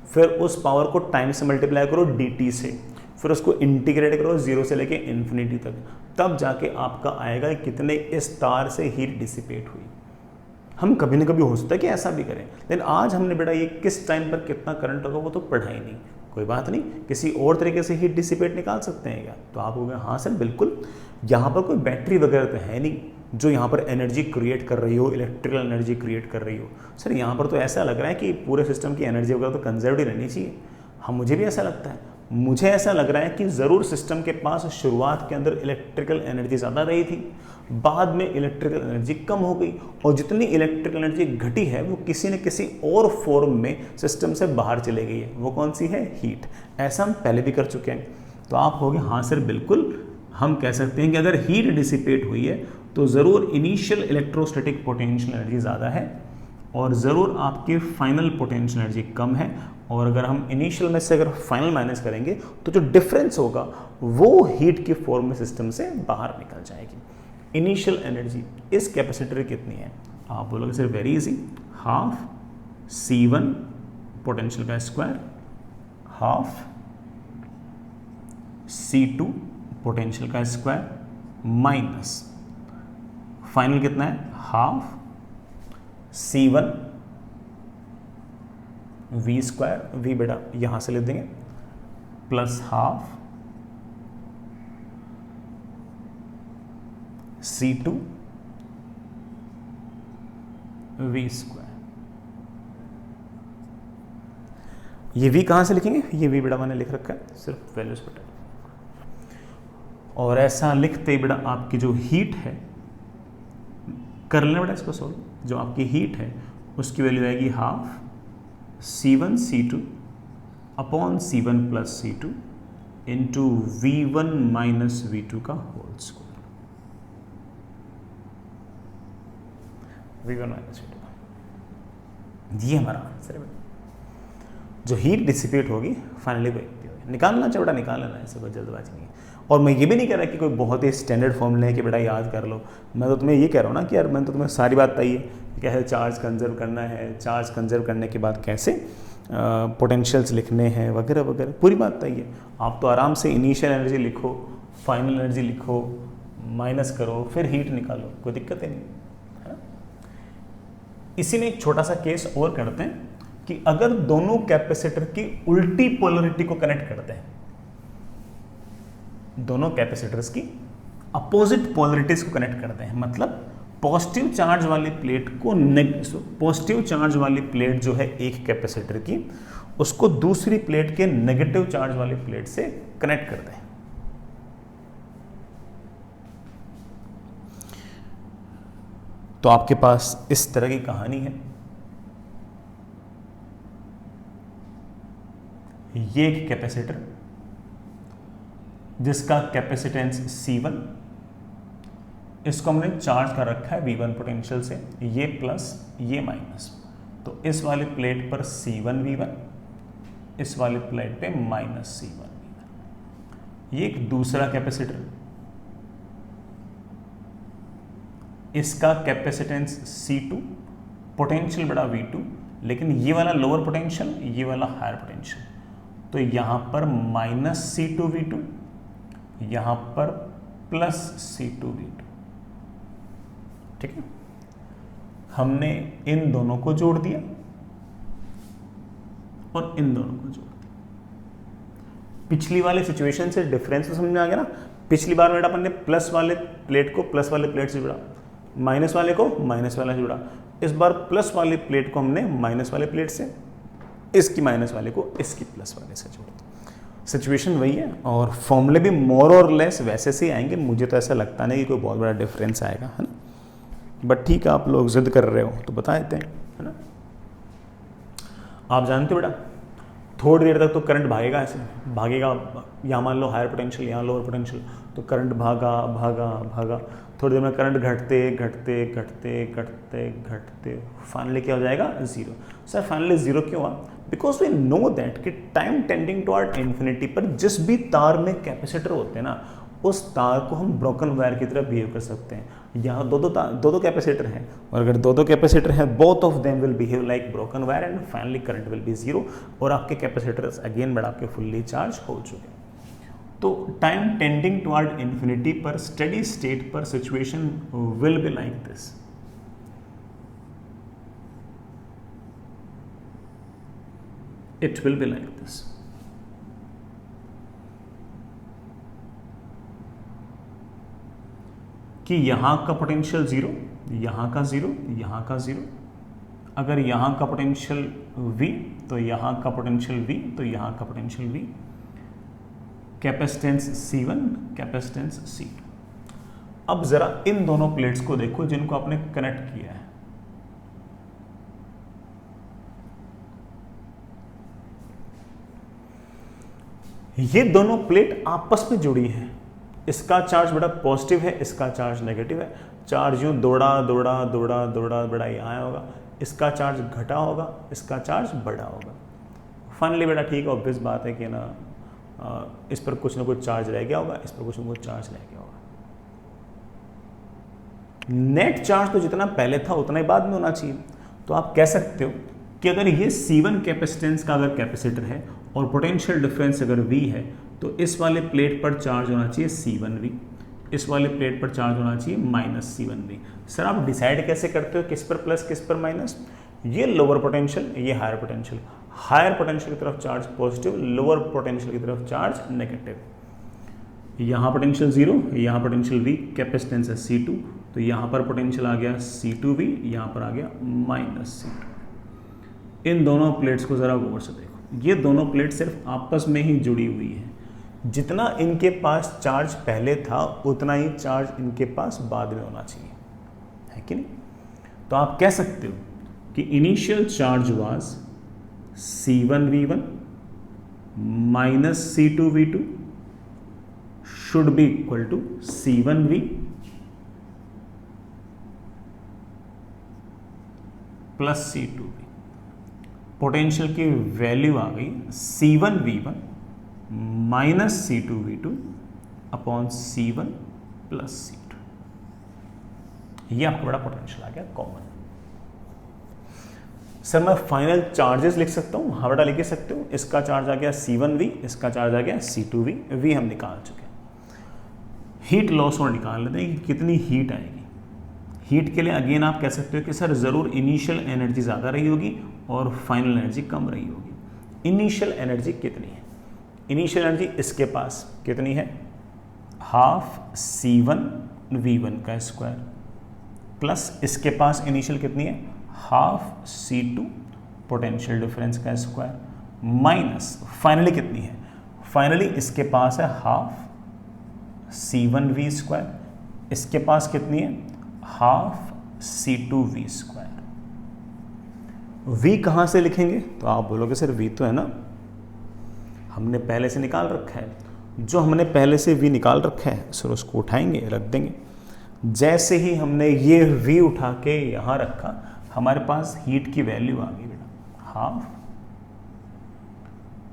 Speaker 1: फिर उस पावर को टाइम से मल्टीप्लाई करो dt से, फिर उसको इंटीग्रेट करो 0 से लेके इन्फिनिटी तक, तब जाके आपका आएगा कितने इस तार से हीट डिसिपेट हुई। हम कभी ना कभी हो सकता है कि ऐसा भी करें, लेकिन आज हमने बेटा ये किस टाइम पर कितना करंट होगा वो तो पढ़ा ही नहीं। कोई बात नहीं, किसी और तरीके से हीट डिसिपेट निकाल सकते हैं क्या? तो आप हो गए हाँ सर बिल्कुल। यहाँ पर कोई बैटरी वगैरह तो है नहीं जो यहाँ पर एनर्जी क्रिएट कर रही हो, इलेक्ट्रिकल एनर्जी क्रिएट कर रही हो। सर यहाँ पर तो ऐसा लग रहा है कि पूरे सिस्टम की एनर्जी वगैरह तो कंजर्व ही रहनी चाहिए। हाँ मुझे भी ऐसा लगता है, मुझे ऐसा लग रहा है कि ज़रूर सिस्टम के पास शुरुआत के अंदर इलेक्ट्रिकल एनर्जी ज़्यादा रही थी, बाद में इलेक्ट्रिकल एनर्जी कम हो गई, और जितनी इलेक्ट्रिकल एनर्जी घटी है वो किसी न किसी और फॉर्म में सिस्टम से बाहर चले गई है। वो कौन सी है? हीट। ऐसा हम पहले भी कर चुके हैं। तो आप हो गए हाँ सर बिल्कुल, हम कह सकते हैं कि अगर हीट डिसिपेट हुई है तो ज़रूर इनिशियल इलेक्ट्रोस्टैटिक पोटेंशियल एनर्जी ज़्यादा है और ज़रूर आपकी फाइनल पोटेंशियल एनर्जी कम है। और अगर हम इनिशियल में से अगर फाइनल माइनस करेंगे तो जो डिफरेंस होगा वो हीट के फॉर्म में सिस्टम से बाहर निकल जाएगी। इनिशियल एनर्जी इस कैपेसिटर की कितनी है? आप बोलोगे sir very easy, half C1 potential का स्क्वायर, हाफ C2 पोटेंशियल का स्क्वायर, माइनस फाइनल कितना है? Half C1 V square, V बेटा यहां से लिख देंगे, plus half C2 V square. ये V कहां से लिखेंगे? ये V बेटा मैंने लिख रखा है सिर्फ वैल्यूज बेटा, और ऐसा लिखते ही बेटा आपकी जो हीट है, कर लेना बेटा इसको सॉल्व, जो आपकी हीट है उसकी वैल्यू आएगी half C1 C2 upon C1 plus C2 into V1 minus V2 का whole square, V1 minus V2 का, ये हमारा आंसर है। जो हीट डिसिपेट होगी फाइनली वो इतनी होगी। निकालना चाहिए बेटा, निकाल लेना, ऐसे कोई जल्दबाजी नहीं है। और मैं ये भी नहीं कह रहा कि कोई बहुत ही स्टैंडर्ड फॉर्मूले है कि बेटा याद कर लो। मैं तो तुम्हें ये कह रहा हूँ ना कि यार मैंने तो तुम्हें सारी बात बताई है कि कैसे चार्ज कंजर्व करना है, चार्ज कंजर्व करने के बाद कैसे पोटेंशियल्स लिखने हैं वगैरह वगैरह, पूरी बात बताई है। आप तो आराम से इनिशियल एनर्जी लिखो, फाइनल एनर्जी लिखो, माइनस करो, फिर हीट निकालो, कोई दिक्कत ही नहीं है ना। इसी में एक छोटा सा केस और करते हैं कि अगर दोनों कैपेसिटर की उल्टी पोलरिटी को कनेक्ट करते हैं, दोनों कैपेसिटर्स की अपोजिट पोलरिटीज को कनेक्ट करते हैं, मतलब पॉजिटिव चार्ज वाली प्लेट को पॉजिटिव चार्ज वाली प्लेट जो है एक कैपेसिटर की, उसको दूसरी प्लेट के नेगेटिव चार्ज वाली प्लेट से कनेक्ट करते हैं। तो आपके पास इस तरह की कहानी है। ये एक कैपेसिटर जिसका कैपेसिटेंस C1, इसको हमने चार्ज कर रखा है V1 पोटेंशियल से, ये प्लस ये माइनस। तो इस वाली प्लेट पर C1 V1, इस वाली प्लेट पे माइनस C1 V1। ये एक दूसरा कैपेसिटर, इसका कैपेसिटेंस C2, पोटेंशियल बड़ा V2, लेकिन ये वाला लोअर पोटेंशियल, ये वाला हायर पोटेंशियल। तो यहां पर माइनस C2 V2, यहां पर प्लस C2 V2। ठीक है, हमने इन दोनों को जोड़ दिया और इन दोनों को जोड़ दिया। पिछली वाले सिचुएशन से डिफरेंस तो समझ में आ गया ना। पिछली बार में अपन ने प्लस वाले प्लेट को प्लस वाले प्लेट से जुड़ा, माइनस वाले को माइनस वाले से जुड़ा। इस बार प्लस वाली प्लेट को हमने माइनस वाले प्लेट से, इसकी माइनस वाले को इसकी प्लस वाले से जोड़ा। सिचुएशन वही है और फॉर्मूले भी मोर और लेस वैसे से आएंगे। मुझे तो ऐसा लगता नहीं कि कोई बहुत बड़ा डिफरेंस आएगा, है ना। बट ठीक है, आप लोग जिद कर रहे हो तो बता देते हैं, है ना। आप जानते हो बेटा, थोड़ी देर तक तो करंट भागेगा, ऐसे भागेगा। यहाँ मान लो हायर पोटेंशियल, यहाँ लोअर पोटेंशियल, तो करंट भागा भागा भागा। थोड़ी देर में करंट घटते घटते घटते घटते घटते फाइनली क्या हो जाएगा, जीरो। सर फाइनली जीरो क्यों हुआ? बिकॉज वी नो दैट कि टाइम टेंडिंग टुवर्ड इन्फिनिटी पर जिस भी तार में कैपेसिटर होते हैं ना, उस तार को हम ब्रोकन वायर की तरह बिहेव कर सकते हैं। यहाँ दो दो कैपेसिटर हैं, और अगर दो दो कैपेसिटर हैं, both of them will behave like broken wire and finally current will be zero, और आपके कैपेसिटर्स अगेन बड़ा आपके फुल्ली चार्ज हो चुके हैं। तो टाइम टेंडिंग टुवर्ड इन्फिनिटी पर स्टेडी स्टेट पर situation will be like this. It will be like this. कि यहां का पोटेंशियल जीरो, यहां का जीरो, यहां का जीरो। अगर यहां का पोटेंशियल V तो यहां का पोटेंशियल V, तो यहां का potential V। Capacitance C1, capacitance C2। अब जरा इन दोनों प्लेट्स को देखो जिनको आपने कनेक्ट किया है। ये दोनों प्लेट आपस में जुड़ी हैं। इसका चार्ज बड़ा पॉजिटिव है, इसका चार्ज नेगेटिव है। चार्ज यूं दौड़ा दौड़ा दौड़ा दौड़ा बड़ा ही आया होगा, इसका चार्ज घटा होगा, इसका चार्ज बढ़ा होगा। फाइनली बेटा ठीक है, ऑब्वियस बात है कि ना इस पर कुछ ना कुछ चार्ज रह गया होगा, इस पर कुछ ना कुछ चार्ज रह गया होगा। नेट चार्ज तो जितना पहले था उतना ही बाद में होना चाहिए। तो आप कह सकते हो कि अगर ये C1 कैपेसिटेंस का अगर कैपेसिटर है और पोटेंशियल डिफरेंस अगर V है, तो इस वाले प्लेट पर चार्ज होना चाहिए C1V, इस वाले प्लेट पर चार्ज होना चाहिए माइनस C1V। सर आप डिसाइड कैसे करते हो किस पर प्लस किस पर माइनस? ये लोअर पोटेंशियल, ये हायर पोटेंशियल। हायर पोटेंशियल की तरफ चार्ज पॉजिटिव, लोअर पोटेंशियल की तरफ चार्ज नेगेटिव। यहाँ पोटेंशियल जीरो, यहाँ पोटेंशियल V, कैपेसिटेंस है C2, तो यहाँ पर पोटेंशियल आ गया C2V, यहाँ पर आ गया माइनस C2। इन दोनों प्लेट्स को जरा गौर से देखो, ये दोनों प्लेट सिर्फ आपस में ही जुड़ी हुई है। जितना इनके पास चार्ज पहले था उतना ही चार्ज इनके पास बाद में होना चाहिए, है कि नहीं? तो आप कह सकते हो कि initial charge was C1V1 minus C2V2 should be equal to C1V plus C2V। Potential की वैल्यू आ गई C1V1 minus C2V2 upon C1 plus C2। ये आपका बड़ा पोटेंशियल आ गया कॉमन। सर मैं फाइनल चार्जेस लिख सकता हूँ, हाँ बेटा लिख सकते हो। इसका चार्ज आ गया C1V, इसका चार्ज आ गया C2V, V हम निकाल चुके हैं। हीट लॉस और निकाल लेते हैं कि कितनी हीट आएगी। हीट के लिए अगेन आप कह सकते हो कि सर ज़रूर इनिशियल एनर्जी ज़्यादा रही होगी और फाइनल एनर्जी कम रही होगी। इनिशियल एनर्जी कितनी है? इनिशियल एनर्जी इसके पास कितनी है? हाफ C1V1 का स्क्वायर प्लस इसके पास इनिशियल कितनी है? हाफ C2 पोटेंशियल डिफरेंस का स्क्वायर माइनस फाइनली कितनी है? फाइनली इसके पास है हाफ C1V स्क्वायर, इसके पास कितनी है? Half C2V square. V कहाँ से लिखेंगे? तो आप बोलोगे सर V तो है ना, हमने पहले से निकाल रखा है। जो हमने पहले से V निकाल रखा है सर उसको उठाएंगे, रख देंगे। जैसे ही हमने ये V उठा के यहाँ रखा, हमारे पास हीट की वैल्यू आ गई बेटा, half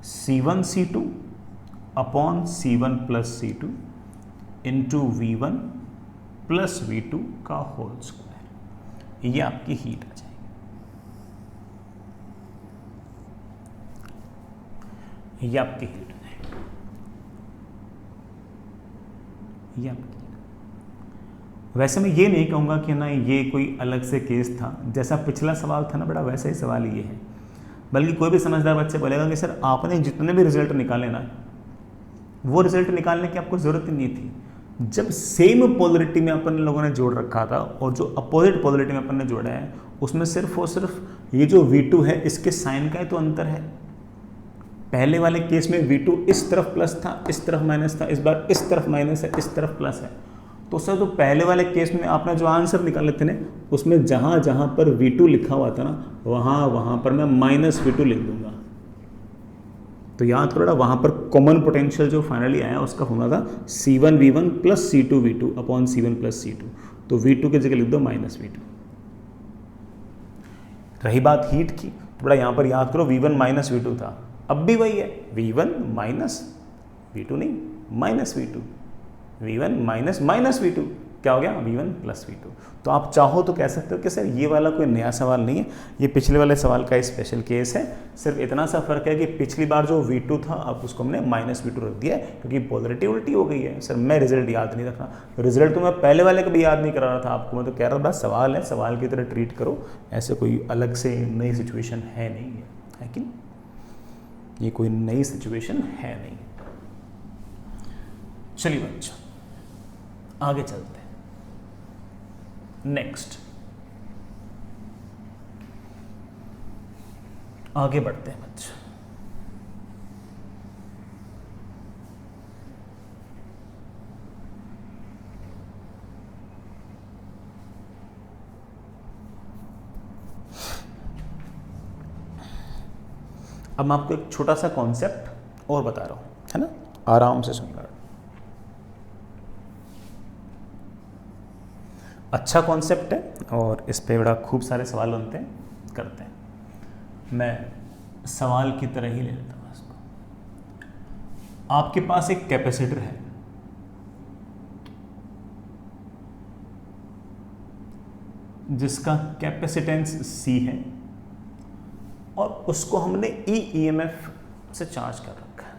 Speaker 1: C1 C2 upon C1 plus C2 into V1 plus V2 का होल स्क्वायर। ये आपकी हीट आ जाएगी। ये आपकी हीट आ जाएगी। ये आपकी। वैसे मैं ये नहीं कहूँगा कि ना ये कोई अलग से केस था, जैसा पिछला सवाल था ना बेटा वैसा ही सवाल ये है। बल्कि कोई भी समझदार बच्चे बोलेगा कि सर आपने जितने भी रिजल्ट निकाले ना, वो रिजल्ट निकालने की आपको ज़रूरत ही नहीं थी। जब सेम पोलरिटी में अपन लोगों ने जोड़ रखा था और जो अपोजिट पोलरिटी में अपन ने जोड़ा है, उसमें सिर्फ और सिर्फ ये जो V2 है इसके साइन का ही तो अंतर है। पहले वाले केस में V2 इस तरफ प्लस था, इस तरफ माइनस था, इस बार इस तरफ माइनस है, इस तरफ प्लस है। तो सर तो पहले वाले केस में आपने जो आंसर निकाले थे ना, उसमें जहाँ जहाँ पर V2 लिखा हुआ था ना, वहाँ पर मैं माइनस V2 लिख दूंगा। तो याद करो, वहाँ पर कॉमन पोटेंशियल जो फाइनली आया उसका फॉर्मूला था C1V1 plus C2V2 upon C1 plus C2। तो V2 की जगह लिख दो माइनस V2। रही बात हीट की, तो बड़ा यहाँ पर याद करो V1 माइनस V2 था, अब भी वही है, V1 माइनस V2 नहीं, minus V2, V1 minus minus V2, क्या हो गया? V1 plus V2। तो आप चाहो तो कह सकते हो कि सर ये वाला कोई नया सवाल नहीं है, ये पिछले वाले सवाल का स्पेशल केस है। सिर्फ इतना सा फर्क है कि पिछली बार जो V2 था अब उसको हमने माइनस V2 रख दिया है, क्योंकि पोलरिटी उल्टी हो गई है। सर मैं रिजल्ट याद नहीं रखना, रिजल्ट तो मैं पहले वाले का भी याद नहीं करा रहा था आपको, मैं तो कह रहा था बस सवाल है, सवाल की तरह ट्रीट करो, ऐसे कोई अलग से नई सिचुएशन है नहीं है कि नहीं? ये कोई नई सिचुएशन है नहीं। चलिए बच्चों आगे चलते हैं। नेक्स्ट आगे बढ़ते हैं बच्चों। अब मैं आपको एक छोटा सा कॉन्सेप्ट और बता रहा हूं, है ना, आराम से सुनना। अच्छा कॉन्सेप्ट है और इस पे बड़ा खूब सारे सवाल बनते हैं, करते हैं। मैं सवाल की तरह ही ले लेता हूँ इसको। आपके पास एक कैपेसिटर है, जिसका कैपेसिटेंस C है और उसको हमने EMF से चार्ज कर रखा है,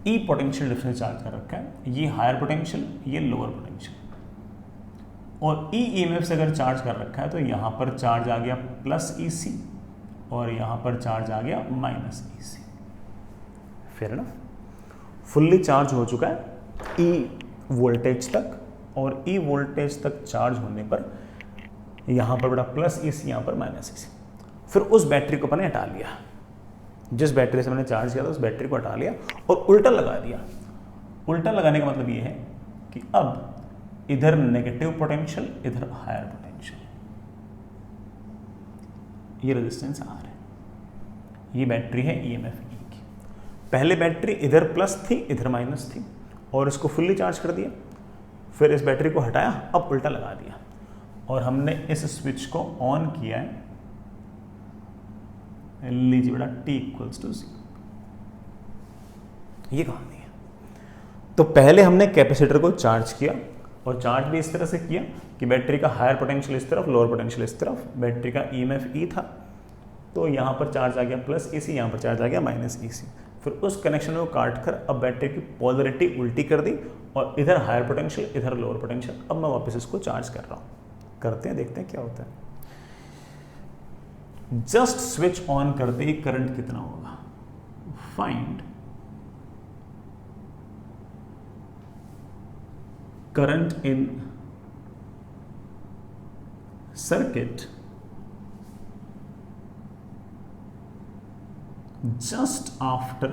Speaker 1: E पोटेंशियल डिफरेंस चार्ज कर रखा है। ये हायर पोटेंशियल, ये लोअर पोटेंशियल। और EMF से अगर चार्ज कर रखा है तो यहाँ पर चार्ज आ गया प्लस EC और यहाँ पर चार्ज आ गया माइनस EC। फिर ना फुल्ली चार्ज हो चुका है E वोल्टेज तक, और E वोल्टेज तक चार्ज होने पर यहाँ पर बड़ा प्लस EC, यहाँ पर माइनस EC। फिर उस बैटरी को मैंने हटा लिया, जिस बैटरी से मैंने चार्ज किया था उस बैटरी को हटा लिया और उल्टा लगा दिया। उल्टा लगाने का मतलब ये है कि अब इधर नेगेटिव पोटेंशियल, इधर हायर पोटेंशियल, ये रेजिस्टेंस R है, ये बैटरी है EMF E की। पहले बैटरी इधर प्लस थी, इधर माइनस थी, और इसको फुल्ली चार्ज कर दिया, फिर इस बैटरी को हटाया, अब उल्टा लगा दिया और हमने इस स्विच को ऑन किया है, लीजिए बेटा t इक्वल्स टू 0। ये कहानी है। तो पहले हमने कैपेसिटर को चार्ज किया और चार्ज भी इस तरह से किया कि बैटरी का हायर पोटेंशियल इस तरफ, लोअर पोटेंशियल इस तरफ, बैटरी का EMF E था तो यहाँ पर चार्ज आ गया प्लस EC, यहाँ पर चार्ज आ गया माइनस EC। फिर उस कनेक्शन को काट कर अब बैटरी की पोलरिटी उल्टी कर दी और इधर हायर पोटेंशियल, इधर लोअर पोटेंशियल। अब मैं वापस इसको चार्ज कर रहा हूँ, करते हैं, देखते हैं क्या होता है। जस्ट स्विच ऑन करते ही करंट कितना होगा, find current in circuit just after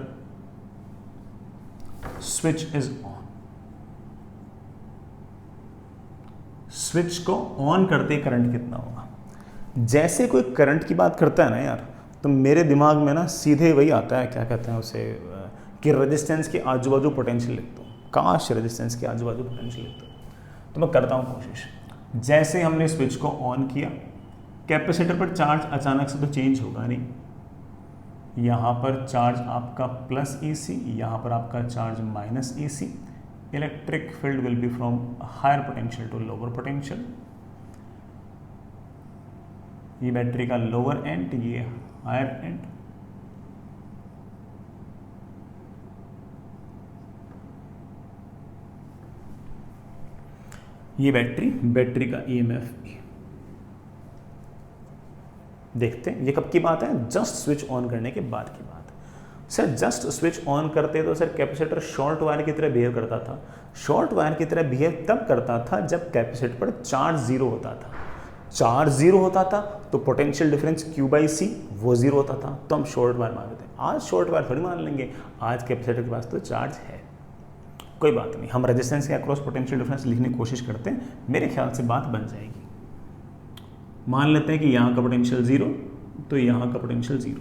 Speaker 1: switch is on। Switch को ऑन करते ही करंट कितना होगा। जैसे कोई करंट की बात करता है ना यार, तो मेरे दिमाग में ना सीधे वही आता है, क्या कहते हैं उसे, कि रेजिस्टेंस के आजू बाजू पोटेंशियल लिख दो। काश रेजिस्टेंस के आजू बाजू पोटेंशियल लिख दो। तो मैं करता हूँ कोशिश। जैसे हमने स्विच को ऑन किया, कैपेसिटर पर चार्ज अचानक से तो चेंज होगा नहीं, यहाँ पर चार्ज आपका प्लस EC, यहाँ पर आपका charge minus EC। Electric field will be from higher potential to lower potential. ये बैटरी का लोअर एंड, ये हायर एंड। ये बैटरी का EMF। देखते हैं ये कब की बात है, जस्ट स्विच ऑन करने के बाद की बात। सर जस्ट स्विच ऑन करते तो सर कैपेसिटर शॉर्ट वायर की तरह बिहेव करता था। शॉर्ट वायर की तरह बिहेव तब करता था जब कैपेसिटर पर चार्ज जीरो होता था। चार्ज जीरो होता था तो पोटेंशियल डिफरेंस Q/C वो जीरो होता था, तो हम शॉर्ट वायर मान लेते हैं। आज शॉर्ट वायर थोड़ी मान लेंगे, आज कैपेसिटर के पास तो चार्ज है। कोई बात नहीं, हम रेजिस्टेंस के अक्रॉस पोटेंशियल डिफरेंस लिखने की कोशिश करते हैं, मेरे ख्याल से बात बन जाएगी। मान लेते हैं कि यहाँ का पोटेंशियल 0 तो यहाँ का पोटेंशियल 0,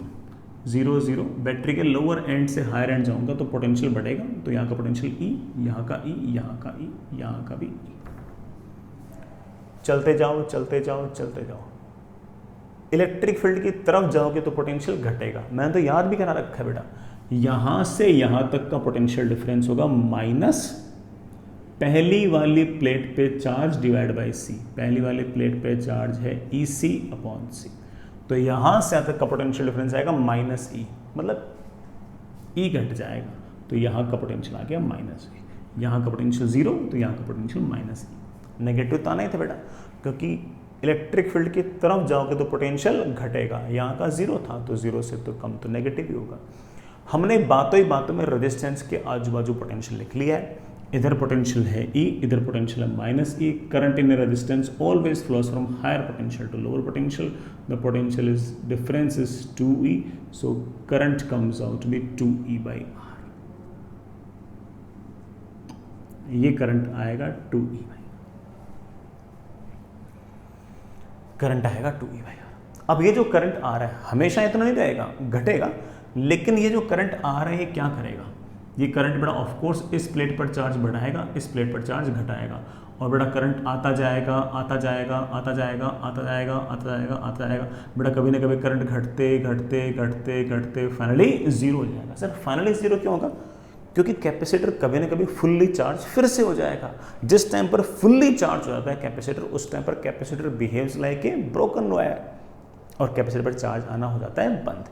Speaker 1: 0 0। बैटरी के लोअर एंड से हायर एंड जाऊंगा तो पोटेंशियल बढ़ेगा, तो यहाँ का पोटेंशियल E, यहाँ का E, यहाँ का E, यहाँ का भी E। चलते जाओ चलते जाओ चलते जाओ, इलेक्ट्रिक फील्ड की तरफ जाओगे तो पोटेंशियल घटेगा। मैंने तो याद भी करा रखा है बेटा, यहाँ से यहाँ तक का पोटेंशियल डिफरेंस होगा माइनस पहली वाली प्लेट पे चार्ज डिवाइड बाई C। पहली वाली प्लेट पे चार्ज है EC/C, तो यहाँ से तक का पोटेंशियल डिफरेंस आएगा माइनस E, मतलब E घट जाएगा, तो यहाँ का पोटेंशियल आ गया माइनस E। यहाँ का पोटेंशियल 0 तो यहाँ का पोटेंशियल माइनस E। नेगेटिव तो आना ही था बेटा, क्योंकि इलेक्ट्रिक फील्ड की तरफ जाओगे तो पोटेंशियल घटेगा। यहाँ का 0 था तो 0 से तो कम तो नेगेटिव ही होगा। हमने बातों ही बातों में रेजिस्टेंस के आजू बाजू पोटेंशियल लिख लिया है। इधर पोटेंशियल है E, इधर पोटेंशियल है minus E। Current in resistance always flows from higher potential to lower potential. The potential is difference is 2E, so current comes out to be 2E/R। ये करंट आएगा 2E/R, करंट आएगा 2E/R। अब ये जो करंट आ रहा है हमेशा इतना नहीं रहेगा, घटेगा, लेकिन ये जो करंट आ रहा है ये क्या करेगा, ये करंट बेटा ऑफ कोर्स इस प्लेट पर चार्ज बढ़ाएगा, इस प्लेट पर चार्ज घटाएगा, और बेटा करंट आता जाएगा आता जाएगा आता जाएगा आता जाएगा आता जाएगा आता जाएगा। बेटा कभी ना कभी करंट घटते घटते घटते घटते फाइनली 0 हो जाएगा। सर फाइनली 0 क्यों होगा, क्योंकि कैपेसिटर कभी ना कभी फुल्ली चार्ज फिर से हो जाएगा। जिस टाइम पर फुल्ली चार्ज हो जाता है कैपेसिटर, उस टाइम पर capacitor behaves like a broken wire और कैपेसिटर पर चार्ज आना हो जाता है बंद।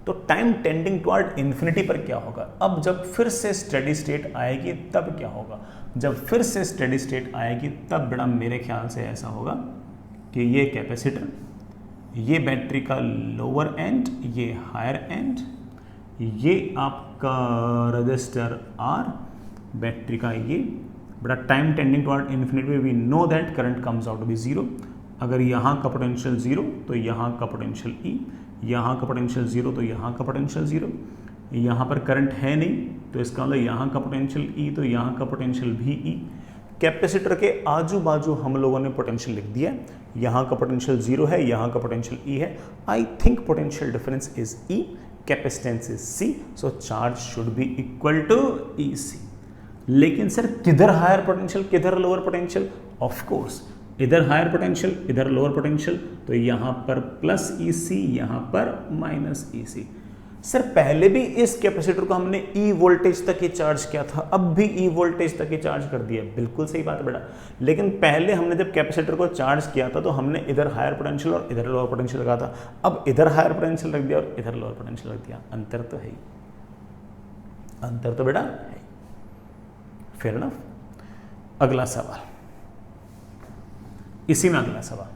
Speaker 1: तो टाइम टेंडिंग टुवर्ड इन्फिनिटी पर क्या होगा, अब जब फिर से स्टेडी स्टेट आएगी तब क्या होगा, जब फिर से स्टेडी स्टेट आएगी तब बेटा मेरे ख्याल से ऐसा होगा कि ये कैपेसिटर, ये बैटरी का लोअर एंड, ये हायर एंड, ये आपका रजिस्टर R, बैटरी का ये बेटा time tending toward infinity we know that current comes out to be 0। अगर यहाँ का पोटेंशियल 0 तो यहाँ का पोटेंशियल E, यहाँ का पोटेंशियल 0 तो यहाँ का पोटेंशियल 0। यहाँ पर करंट है नहीं तो इसका मतलब यहाँ का पोटेंशियल E तो यहाँ का पोटेंशियल भी E। कैपेसिटर के आजू बाजू हम लोगों ने पोटेंशियल लिख दिया, यहाँ का पोटेंशियल 0 है, यहाँ का पोटेंशियल E है। I think potential difference is E, capacitance is C, so charge should be equal to EC। लेकिन सर किधर हायर पोटेंशियल किधर लोअर पोटेंशियल? ऑफ कोर्स इधर हायर पोटेंशियल इधर लोअर पोटेंशियल, तो यहां पर प्लस ईसी यहां पर माइनस ईसी। सर पहले भी इस कैपेसिटर को हमने ई वोल्टेज तक ही चार्ज किया था, अब भी ई वोल्टेज तक ही चार्ज कर दिया। बिल्कुल सही बात है बेटा, लेकिन पहले हमने जब कैपेसिटर को चार्ज किया था तो हमने इधर हायर पोटेंशियल और इधर लोअर पोटेंशियल लगा था, अब इधर हायर पोटेंशियल रख दिया और इधर लोअर पोटेंशियल रख दिया। अंतर तो है ही, अंतर तो बेटा है। Fair enough. अगला सवाल, इसी में अगला सवाल,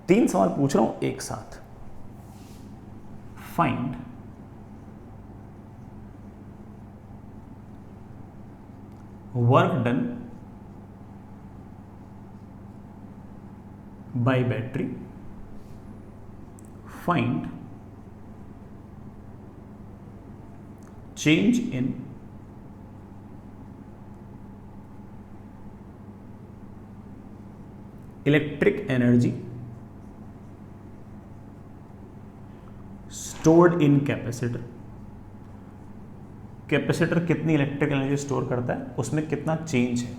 Speaker 1: 3 सवाल पूछ रहा हूं एक साथ। Find work done by battery, find change in electric energy stored in capacitor. Capacitor कितनी इलेक्ट्रिक एनर्जी स्टोर करता है, उसमें कितना चेंज है,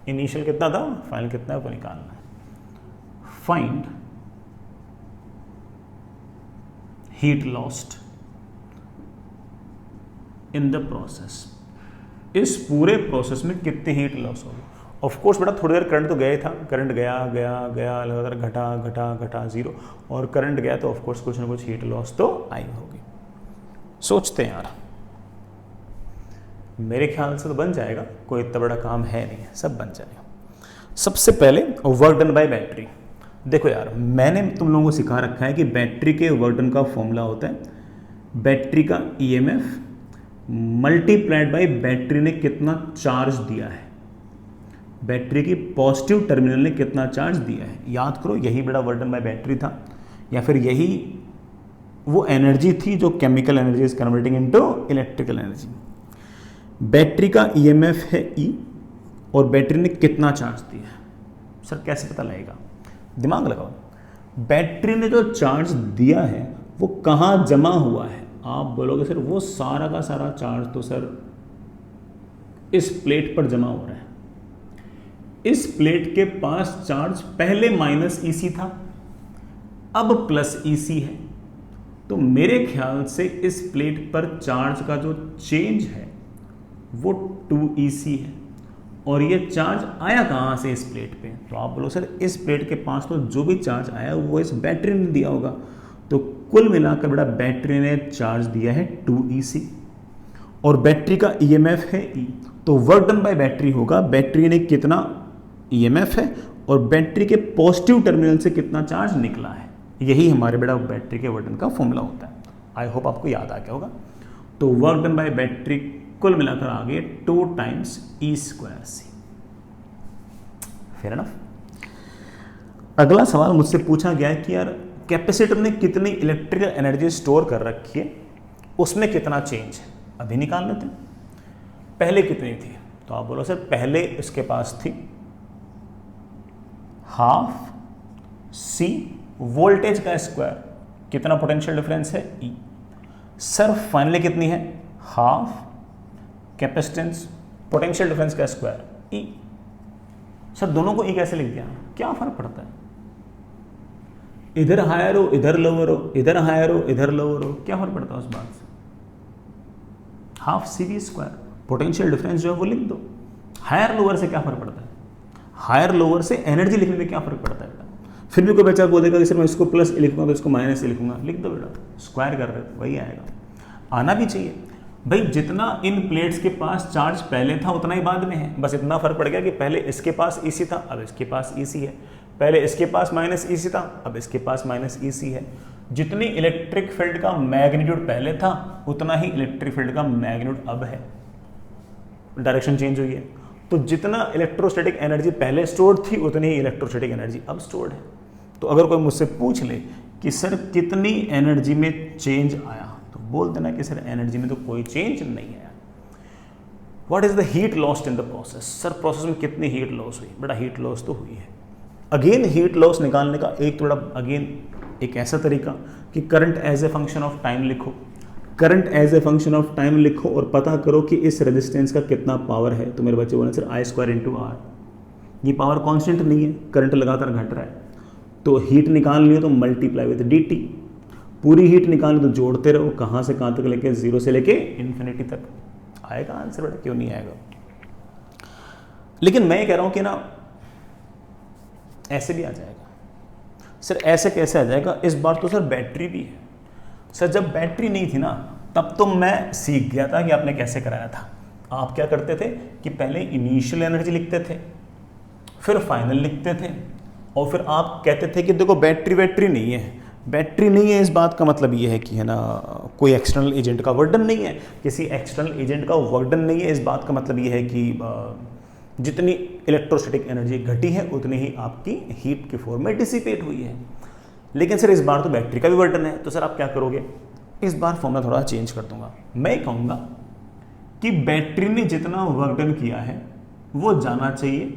Speaker 1: इनिशियल कितना था, फाइनल कितना है, वो निकालना है। Find heat lost in the process. इस पूरे प्रोसेस में कितनी हीट लॉस होगी? ऑफ कोर्स बेटा थोड़ी देर करंट तो गया ही था, करंट गया गया गया लगातार घटा घटा घटा जीरो, और करंट गया तो ऑफ कोर्स कुछ ना कुछ हीट लॉस तो आई होगी। सोचते हैं यार, मेरे ख्याल से तो बन जाएगा, कोई इतना बड़ा काम है नहीं, सब बन जाएगा। सबसे पहले वर्क डन बाय बैटरी। देखो यार, मैंने तुम लोगों को सिखा रखा है कि बैटरी के वर्क डन का फॉर्मूला होता है बैटरी का ईएमएफ मल्टीप्लाइड बाय बैटरी ने कितना चार्ज दिया है, बैटरी की पॉजिटिव टर्मिनल ने कितना चार्ज दिया है। याद करो, यही बड़ा वर्क डन बाय बैटरी था, या फिर यही वो एनर्जी थी जो chemical energy is converting into electrical energy. Battery का ईएमएफ है ई और बैटरी ने कितना चार्ज दिया है। सर कैसे पता लगेगा? दिमाग लगाओ। बैटरी ने जो चार्ज दिया है वो कहाँ जमा हुआ है? आप बोलोगे सर वो सारा का सारा चार्ज तो सर इस प्लेट पर जमा हो रहा है। इस प्लेट के पास चार्ज पहले माइनस ईसी था, अब प्लस ईसी है, तो मेरे ख्याल से इस प्लेट पर चार्ज का जो चेंज है वो 2EC है। और ये चार्ज आया कहाँ से? इस प्लेट पे। तो आप बोलो सर इस प्लेट के पास तो जो भी चार्ज आया वो इस बैटरी ने दिया होगा, तो कुल मिलाकर बेटा बैटरी ने चार्ज दिया है 2EC, और बैटरी का ईएमएफ है E, तो वर्क डन बाय बैटरी होगा बैटरी ने कितना ईएमएफ है और बैटरी के पॉजिटिव टर्मिनल से कितना चार्ज निकला है। यही हमारे बेटा बैटरी के वर्क डन का फॉर्मूला होता है। आई होप आपको याद आ गया होगा। तो वर्क डन बाय बैटरी कुल मिलाकर आ गए 2 टाइम्स E²C। Fair enough. अगला सवाल मुझसे पूछा गया है कि यार कैपेसिटर ने कितनी इलेक्ट्रिकल एनर्जी स्टोर कर रखी है, उसमें कितना चेंज है, अभी निकाल लेते हैं। पहले कितनी थी? तो आप बोलो सर पहले इसके पास थी हाफ C वोल्टेज का स्क्वायर, कितना पोटेंशियल डिफरेंस है E। सर फाइनली कितनी है? हाफ कैपेसिटेंस पोटेंशियल डिफरेंस का स्क्वायर E। सर दोनों को E कैसे लिख दिया? क्या फर्क पड़ता है? इधर हायर हो इधर लोअर हो, इधर हायर हो इधर लोअर हो, क्या फर्क पड़ता है उस बात से? Half CV square potential difference जो है वो लिख दो। हायर लोअर से क्या फर्क पड़ता है? हायर लोअर से एनर्जी लिखने में क्या फर्क पड़ता है बेटा? फिर भी कोई बच्चा बोलेगा कि सर मैं इसको प्लस लिखूंगा तो इसको माइनस लिखूंगा, लिख दो बेटा, स्क्वायर कर रहे हो वही आएगा। आना भी चाहिए भाई, जितना इन प्लेट्स के पास चार्ज पहले था उतना ही बाद में है, बस इतना फर्क पड़ गया कि पहले इसके पास EC था अब इसके पास EC है, पहले इसके पास माइनस EC था अब इसके पास माइनस EC है। जितनी इलेक्ट्रिक फील्ड का मैग्नीट्यूड पहले था उतना ही इलेक्ट्रिक फील्ड का मैग्नीट्यूड अब है, डायरेक्शन चेंज हुई है। तो जितना इलेक्ट्रोस्टैटिक एनर्जी पहले स्टोर्ड थी उतनी ही इलेक्ट्रोस्टैटिक एनर्जी अब स्टोर्ड है। तो अगर कोई मुझसे पूछ ले कि सर कितनी एनर्जी में चेंज आया, तो बोल देना कि सर एनर्जी में तो कोई चेंज नहीं आया। What is the heat lost in the process? Sir process में कितनी हीट लॉस हुई? बड़ा हीट लॉस तो हुई है। अगेन हीट लॉस निकालने का एक थोड़ा अगेन एक ऐसा तरीका कि current as a function of time लिखो। Current as a function of time लिखो और पता करो कि इस रेजिस्टेंस का कितना पावर है। तो मेरे बच्चे बोले सर I² इंटू आर, ये पावर कांस्टेंट नहीं है, करंट लगातार घट रहा है। तो हीट निकालनी हो तो मल्टीप्लाई विद dt, पूरी हीट निकालनी तो जोड़ते रहो, कहाँ से कहाँ तक लेके, 0 से लेके इन्फिनिटी तक। आएगा आंसर बेटा, क्यों नहीं आएगा। लेकिन मैं ये कह रहा हूँ कि ना ऐसे भी आ जाएगा। सर ऐसे कैसे आ जाएगा, इस बार तो सर बैटरी भी है। सर जब बैटरी नहीं थी ना तब तो मैं सीख गया था कि आपने कैसे कराया था। आप क्या करते थे कि पहले इनिशियल एनर्जी लिखते थे, फिर फाइनल लिखते थे, और फिर आप कहते थे कि देखो बैटरी नहीं है। बैटरी नहीं है इस बात का मतलब ये है कि है ना कोई एक्सटर्नल एजेंट का वर्डन नहीं है, किसी एक्सटर्नल एजेंट का वर्डन नहीं है, इस बात का मतलब ये है कि जितनी इलेक्ट्रोस्टैटिक एनर्जी घटी है उतनी ही आपकी हीट के फॉर्म में डिसिपेट हुई है। लेकिन सर इस बार तो बैटरी का भी वर्डन है, तो सर आप क्या करोगे, इस बार फॉर्मूला थोड़ा चेंज कर दूंगा। मैं कहूँगा कि बैटरी ने जितना वर्क डन किया है वो जाना चाहिए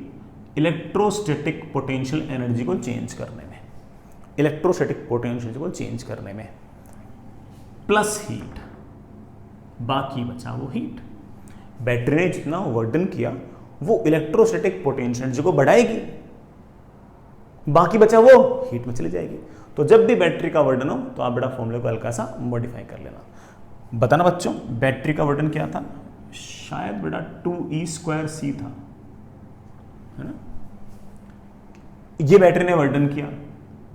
Speaker 1: इलेक्ट्रोस्टैटिक पोटेंशियल एनर्जी को चेंज करने में, इलेक्ट्रोस्टैटिक पोटेंशियल को चेंज करने में, प्लस हीट, बाकी बचा वो हीट। बैटरी ने जितना वर्क डन किया वो इलेक्ट्रोस्टैटिक पोटेंशियल एनर्जी को बढ़ाएगी, बाकी बचा वो हीट में चली जाएगी। तो जब भी बैटरी का वर्डन हो तो आप बेटा फॉर्मूले को हल्का सा मॉडिफाई कर लेना। बताना बच्चों, बैटरी का वर्डन क्या था, शायद बेटा 2E² था, है ना। ये बैटरी ने वर्डन किया,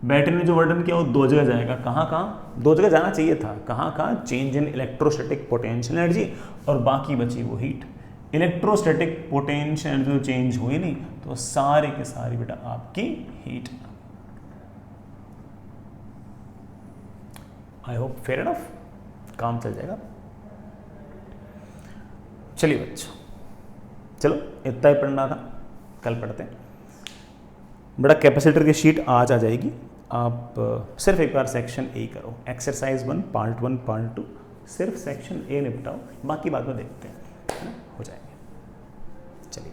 Speaker 1: बैटरी ने जो वर्डन किया वो दो जगह जाएगा, कहाँ कहाँ, दो जगह जाना चाहिए था, कहाँ कहाँ, change in electrostatic potential energy और बाकी बची वो heat. Electrostatic potential energy change हुई नहीं तो सारे के सारी बेटा आपकी heat. I hope fair enough, काम चल जाएगा। चलिए बच्चों, चलो इतना ही पढ़ना था, कल पढ़ते हैं। बड़ा कैपेसिटर की शीट आज आ जाएगी, आप सिर्फ एक बार सेक्शन ए करो, एक्सरसाइज 1 पार्ट 1 पार्ट 2, सिर्फ सेक्शन ए निपटाओ, बाकी बात में देखते हैं, है ना, हो जाएंगे। चलिए।